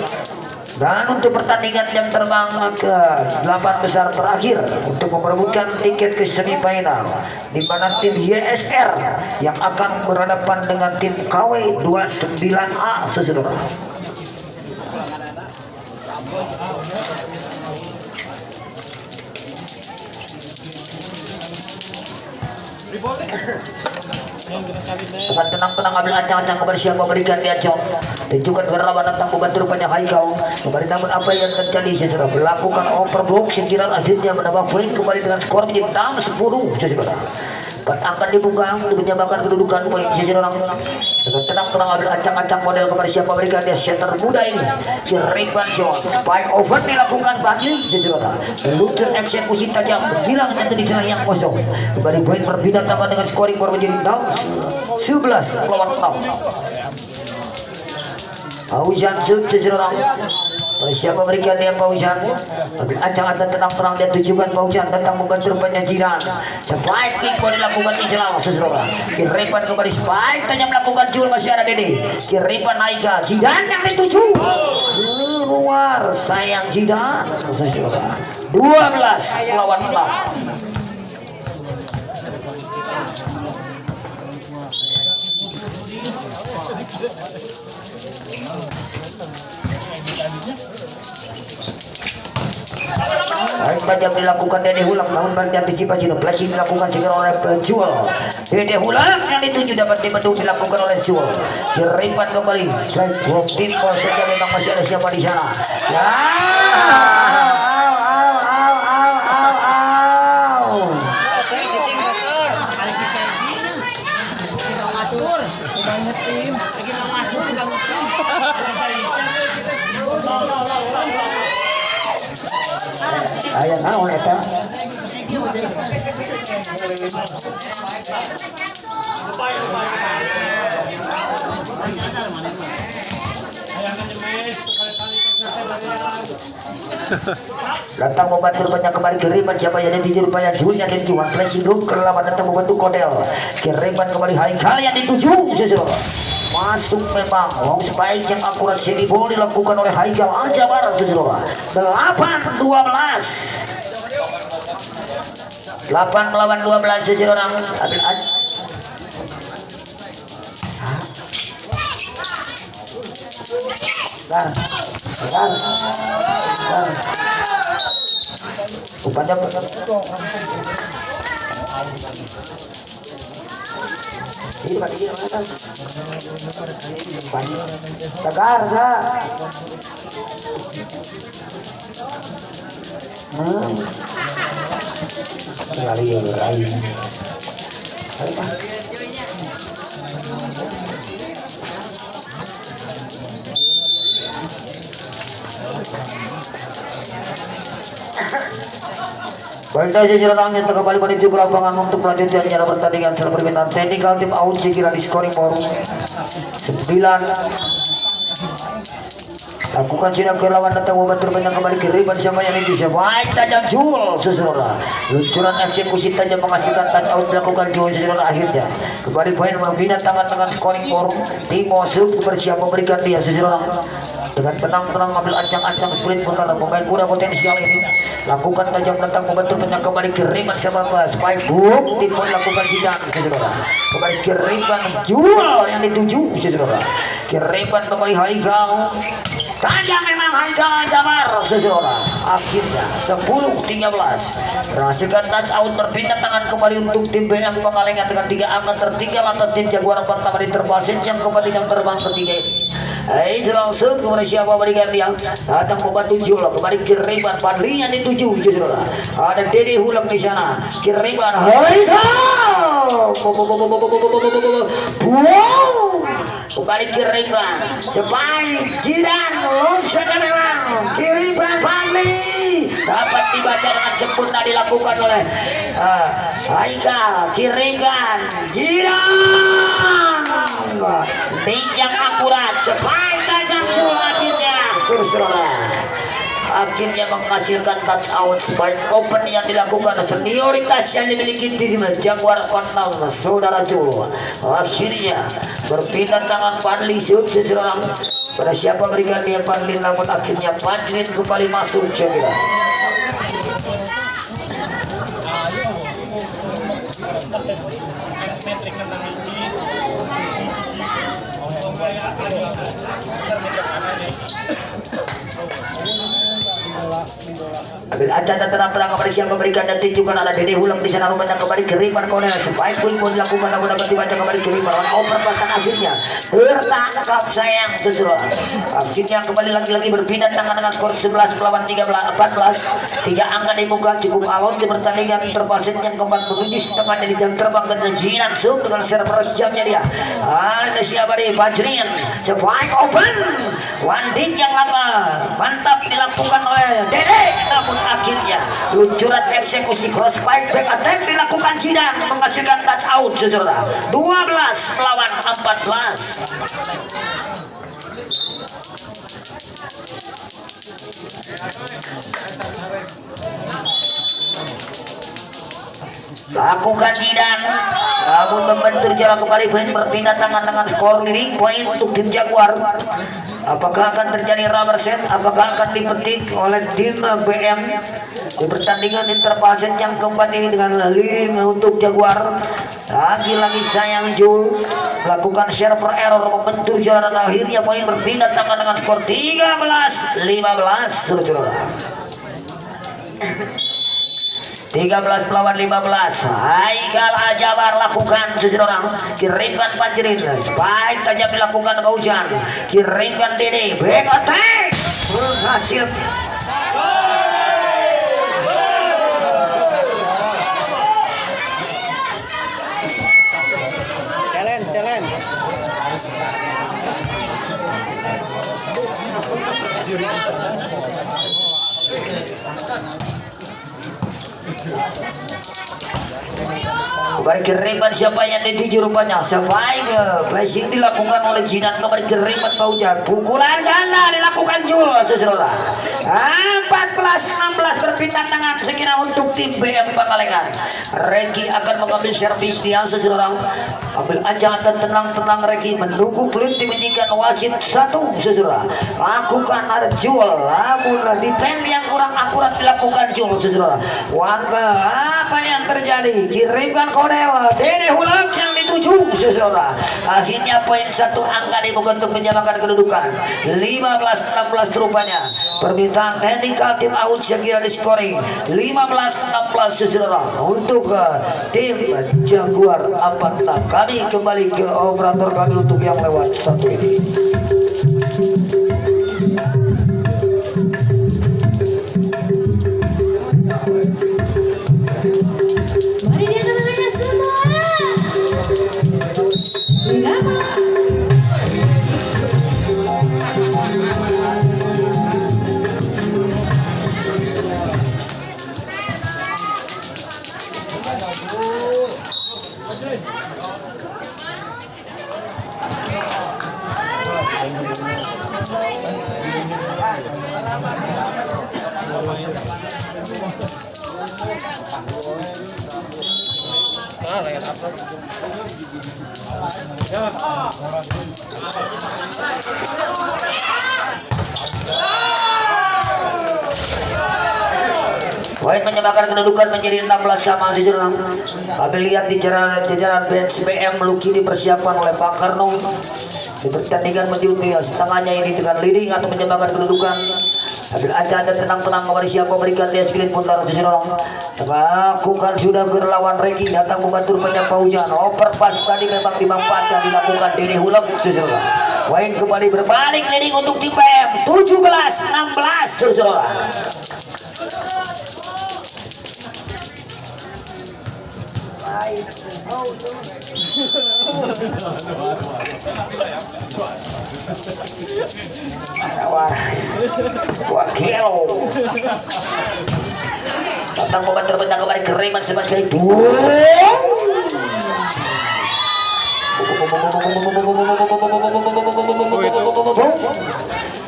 [SPEAKER 2] Dan untuk pertandingan jam terbang ke 8 besar terakhir untuk memperebutkan tiket ke semifinal di mana tim YSR yang akan berhadapan dengan tim KW 29A seseorang. Dengan tenang-tenang ambil ancang-ancang kebersihan memberikan dia jong tunjukkan berlawan datang membantu rupanya Haikal kembali namun apa yang terjadi secara melakukan overblock sekiranya akhirnya menambah poin kembali dengan skor menjadi 6-10 secara akan dibuka untuk menyamakan kedudukan poin secara dengan tenang-tenang ambil ancang-ancang model kebersihan memberikan dia center muda ini Riban John spike over dilakukan Badli secara lutut eksekusi tajam hilang jatuh di celah yang kosong kembali poin berbeda tambah dengan scoring baru menjadi 11-6. Paujan seseorang siapa berikan dia Paujan ambil ancang-ancang tenang-tenang dia tujukan Paujan datang membantu rupanya Jiran spike kick boleh dilakukan Ijral seseorang Kiripan kembali spike tanya melakukan jul masih ada Dede Kiripan Haikal Jidan yang dituju luar sayang Jidan 12-6. Baik banyak dilakukan Dede Hulang namun banyak antisipasi flashing dilakukan segera oleh Jual Dede Hulang yang dituju dapat dibendung dilakukan oleh Jual Kiripan kembali strike block timpol saja memang masih ada siapa di sana ya ayah naon eta datang membantu rupanya kembali Kiriman siapa yang dituju rupanya Junya dan Juan flashing dulu ke lawan datang membantu Kodel Kiriman kembali Haikal yang dituju masuk memang long spike yang akurat sini ball dilakukan oleh Haikal aja barang 8-12 seseorang ambil Tegar sa. Kali rai. Baik saja jalan angin kembali menuju ke lapangan untuk melanjutkan jalan pertandingan setelah permintaan technical tim out sekira di scoring baru 9. Lakukan sidang ke lawan datang membantu banyak kembali ke riban siapa yang itu baik tajam jul saudara. Luncuran eksekusi tajam menghasilkan touch out dilakukan jul saudara akhirnya kembali poin membina tangan dengan scoring baru tim masuk bersiap memberikan dia saudara. Dengan tenang-tenang ambil ancang-ancang sprint putar pemain muda potensial ini lakukan tajam datang membantu banyak kembali ke riban siapa spike boom tim poin lakukan sidang saudara kembali ke riban jual yang dituju saudara ke riban kembali Haikal tajam memang Haikal Jabar saudara akhirnya 10-13 berhasilkan touch out berpindah tangan kembali untuk tim BM Pangalengan dengan 3 angka tertinggal atau tim Jaguar pertama di terbasis yang kembali jam terbang ketiga ini. Langsung kepada siapa berikan dia datang membantu Jolo kembali kiriman Padli yang dituju saudara ada Dede Hulang di sana kiriman Haikal kembali kiriman sebaik jiran saja memang kiriman Padli dapat dibaca dengan sempurna dilakukan oleh Haikal kiriman jiran pinjam akurat sebaik tajam akhirnya akhirnya menghasilkan touch out sebaik open yang dilakukan senioritas yang dimiliki tim Jaguar Kontang saudara Jolo akhirnya berpindah tangan Padli seorang pada siapa berikan dia Padli namun akhirnya Padli kembali masuk saya kira. Ambil aja dan terang-terang kepada siapa berikan dan tunjukkan ada Dede Hulang di sana rupanya kembali kiriman Konel sebaik pun dilakukan namun dapat dibaca kembali kiriman oper bahkan akhirnya tertangkap sayang saudara akhirnya kembali lagi-lagi berpindah tangan dengan skor 11 melawan 14 3 angka di muka cukup alon di pertandingan terpasit yang keempat menuju setengah dari jam terbang ke Jinan Sub dengan server jamnya dia ada siapa di Fajrian sebaik open one dig yang lama mantap dilakukan oleh Dede namun akhirnya luncuran eksekusi cross spike back attack dilakukan Jinan menghasilkan touch out saudara 12 melawan 14. Lakukan Jinan namun membentur jalan kembali poin berpindah tangan dengan skor leading poin untuk tim Jaguar. Apakah akan terjadi rubber set apakah akan dipetik oleh tim BM di pertandingan interpaset yang keempat ini dengan leading untuk Jaguar. Lagi-lagi sayang Jul melakukan server error membentur jalan dan akhirnya poin berpindah tangan dengan skor 13-15 saudara. 13 melawan 15. Haikal Jabar lakukan seseorang kirimkan Fajrin spike tajam dilakukan Fauzan kirimkan Dede back attack berhasil
[SPEAKER 3] challenge
[SPEAKER 2] kembali kiriman siapa yang dituju rupanya sebaik flashing dilakukan oleh Jinan kembali kiriman Fauzan pukulan ganda dilakukan Jul saudara 14-16 berpindah tangan sekira untuk tim BM Pangalengan. Reki akan mengambil servis dia saudara ambil aja dan tenang-tenang Reki menunggu peluit dibunyikan wasit 1 saudara lakukan ada Jul namun defend yang kurang akurat dilakukan Jul saudara warga apa yang terjadi kirimkan Konel Dede Hulang yang 7 saudara. Akhirnya poin 1 angka dibuka untuk menyamakan kedudukan 15-16 rupanya. Permintaan teknikal tim out sekira di scoring 15-16 saudara untuk tim Jaguar Avanta. Kami kembali ke operator kami untuk yang lewat satu ini. Poin menyamakan kedudukan menjadi 16 sama saudara. Kami lihat di jajaran bench BM Luki dipersiapkan oleh Pak Karno. Di pertandingan menjuti setengahnya ini dengan leading atau menyamakan kedudukan. Ambil aja tenang-tenang kembali siapa berikan dia sekilin pundar saudara. Lakukan sudah ke lawan Regi datang membantu rupanya Paujan. Overpass tadi memang dimanfaatkan dilakukan Dede Hulek saudara. Poin kembali berbalik leading untuk tim BM 17-16 saudara. Wakil datang membantu bentang kembali keriman sama sekali.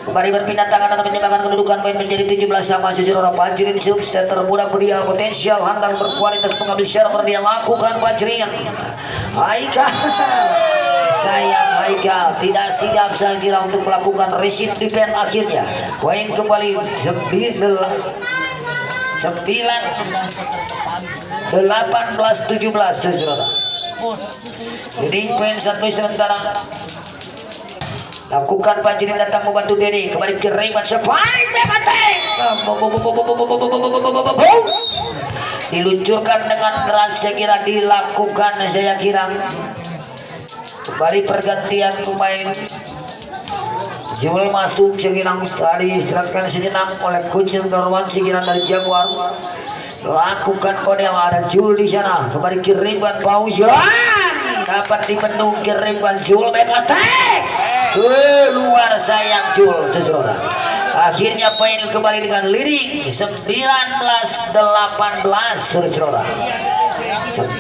[SPEAKER 2] Kembali berpindah tangan dan menyamakan kedudukan poin menjadi 17 sama saudara. Fajrin substander muda beria potensial handal berkualitas pengambil server dia lakukan Fajrin. Haikal sayang Haikal tidak sigap saya kira untuk melakukan receive defense akhirnya. Poin kembali 18-17 saudara. Jadi poin 1 sementara. Lakukan Fajrin datang membantu Dede kembali ke Rayman sebaik bekatek diluncurkan dengan deras saya kira dilakukan saya kira kembali pergantian pemain. Zul masuk saya kira tadi istirahatkan sejenak oleh Coach Dorwan saya kira dari Jaguar. Lakukan kodel ada Jul di sana kembali ke Rayman Paujan dapat dibendung ke Rayman Jul bekatek keluar sayang Jul saudara. Akhirnya poin kembali dengan leading 19-18 saudara. 19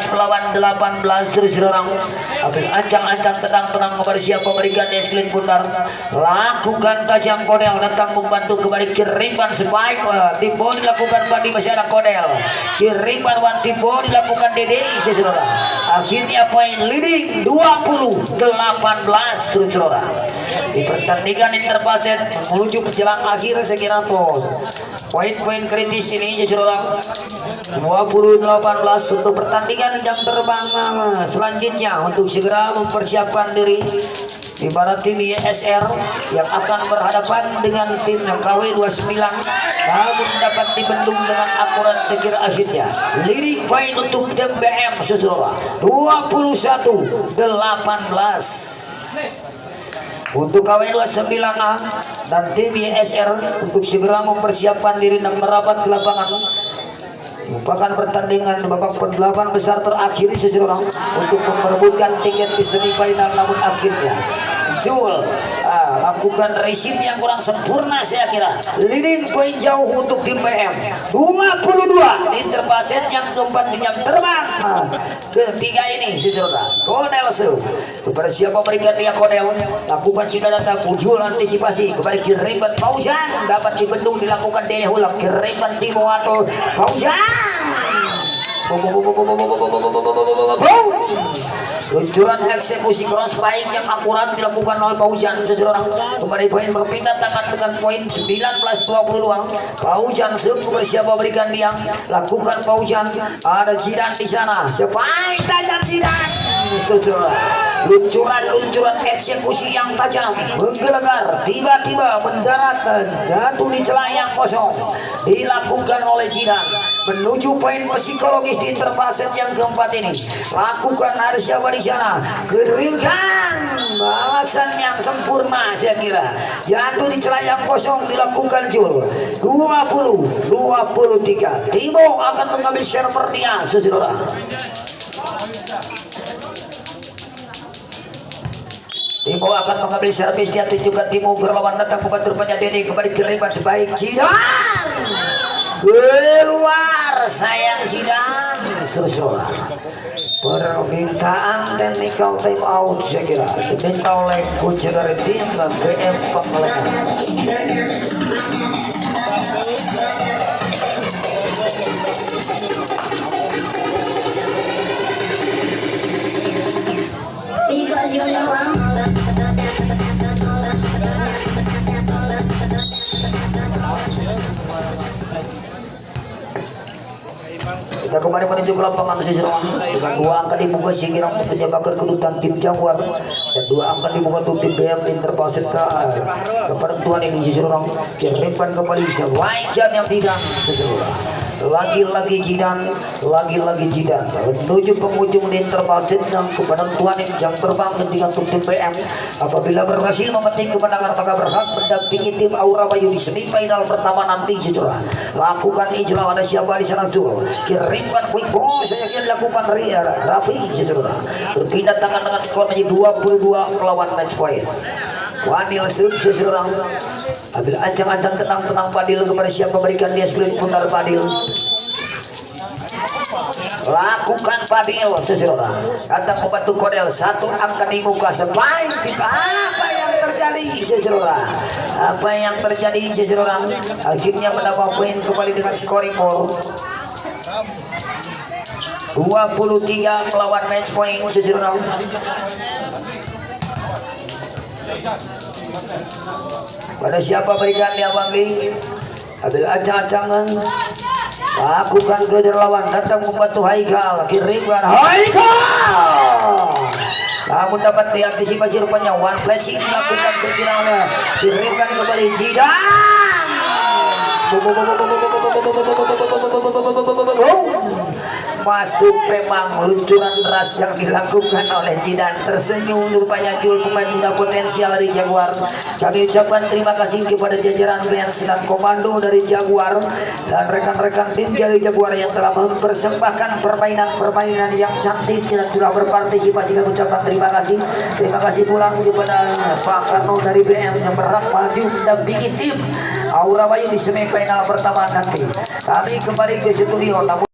[SPEAKER 2] melawan 18 saudara. Ambil ancang-ancang tenang-tenang kepada siapa berikan dia sekilin pundar. Lakukan tajam kodel datang membantu kembali kiriman sebaik Timbo dilakukan Padi masih ada kodel. Kiriman Wan Timbo dilakukan Dede saudara. Akhirnya poin leading 20-18 saudara. Di pertandingan interpaset menuju ke jelang akhir saya kira tuh poin-poin kritis ini saudara. 20-18 untuk pertandingan jam terbang selanjutnya untuk segera mempersiapkan diri di mana tim YSR yang akan berhadapan dengan tim KW29 namun dapat dibendung dengan akurat sekira akhirnya. Leading point untuk tim BM saudara 21-18 untuk KW29A dan tim YSR untuk segera mempersiapkan diri dan merapat ke lapangan. Merupakan pertandingan babak pendelapan besar terakhir seseorang untuk memperebutkan tiket di semifinal namun akhirnya Jul lakukan receive yang kurang sempurna saya kira. Leading poin jauh untuk tim BM 22 interpaset yang keempat di jam terbang ketiga ini saudara. Kodel kepada siapa berikan dia kodel lakukan sudah datang Jul antisipasi kepada kiriman Paujan dapat dibendung dilakukan Dede Hulek kiriman Timo atau Paujan Luncuran eksekusi cross baik yang akurat dilakukan oleh Paujan seseorang. Kembali poin berpindah tangan dengan poin 19-22. Paujan sepupu siapa berikan dia lakukan Paujan. Ada Jidan di sana. Sebaik tajam Jidan. Luncuran eksekusi yang tajam menggelegar tiba-tiba mendarat jatuh di celah yang kosong dilakukan oleh Jidan menuju poin psikologis di interpaset yang keempat ini. Lakukan ada siapa di sana? Keringkan balasan yang sempurna saya kira. Jatuh di celah yang kosong dilakukan Jul. 20-23. Timo akan mengambil server dia saudara. Timo akan mengambil servis dia tunjukkan Timo berlawan datang pembantu rupanya Denny kembali ke Reban sebaik Jidan keluar sayang Jidan saudara. Permintaan technical time out saya kira diminta oleh coach dari tim BM Pangkalan.
[SPEAKER 4] Because you know I'm
[SPEAKER 2] Kita kembali menuju ke lapangan sisi ruang dengan 2 angka dibuka Singirang untuk menjabakan kedudukan tim Jaguar dan 2 angka dibuka untuk tim BM Interpaset kepada tuan ini sisi ruang kirimkan kembali Waijan yang tidak sisi ruang. Lagi-lagi Jidan menuju penghujung di Interpaset dan kepada tuan ini jam terbang ketika untuk tim BM apabila berhasil memetik kemenangan maka berhak mendampingi tim Aura Bayu di semifinal pertama nanti sisi ruang. Lakukan ijrah ada siapa di sana Zul kirimkan quick ball saya kira dilakukan Ria Raffi saudara berpindah tangan dengan skor menjadi 22 melawan match point. Wadil saudara ambil ancang-ancang tenang Padil kepada siapa berikan dia screen putar Padil. Lakukan Padil saudara datang membantu Kodel 1 angka di muka sebaik apa yang terjadi saudara akhirnya mendapat poin kembali dengan scoring more 23 melawan match point saudara. Pada siapa berikan dia Bangli ambil acang-acangan lakukan ke lawan datang membantu Haikal kirimkan Haikal namun dapat diantisipasi rupanya one flashing dilakukan sekiranya kirimkan kembali Jidan masuk memang luncuran deras yang dilakukan oleh Jidan tersenyum rupanya Jul pemain muda potensial dari Jaguar. Kami ucapkan terima kasih kepada jajaran band silat komando dari Jaguar dan rekan-rekan tim dari Jaguar yang telah mempersembahkan permainan yang cantik dan telah berpartisipasi. Kami ucapkan terima kasih pulang kepada Pak Karno dari BM yang berhak maju mendampingi tim Aura Bayu di semifinal pertama nanti. Kami kembali ke studio namun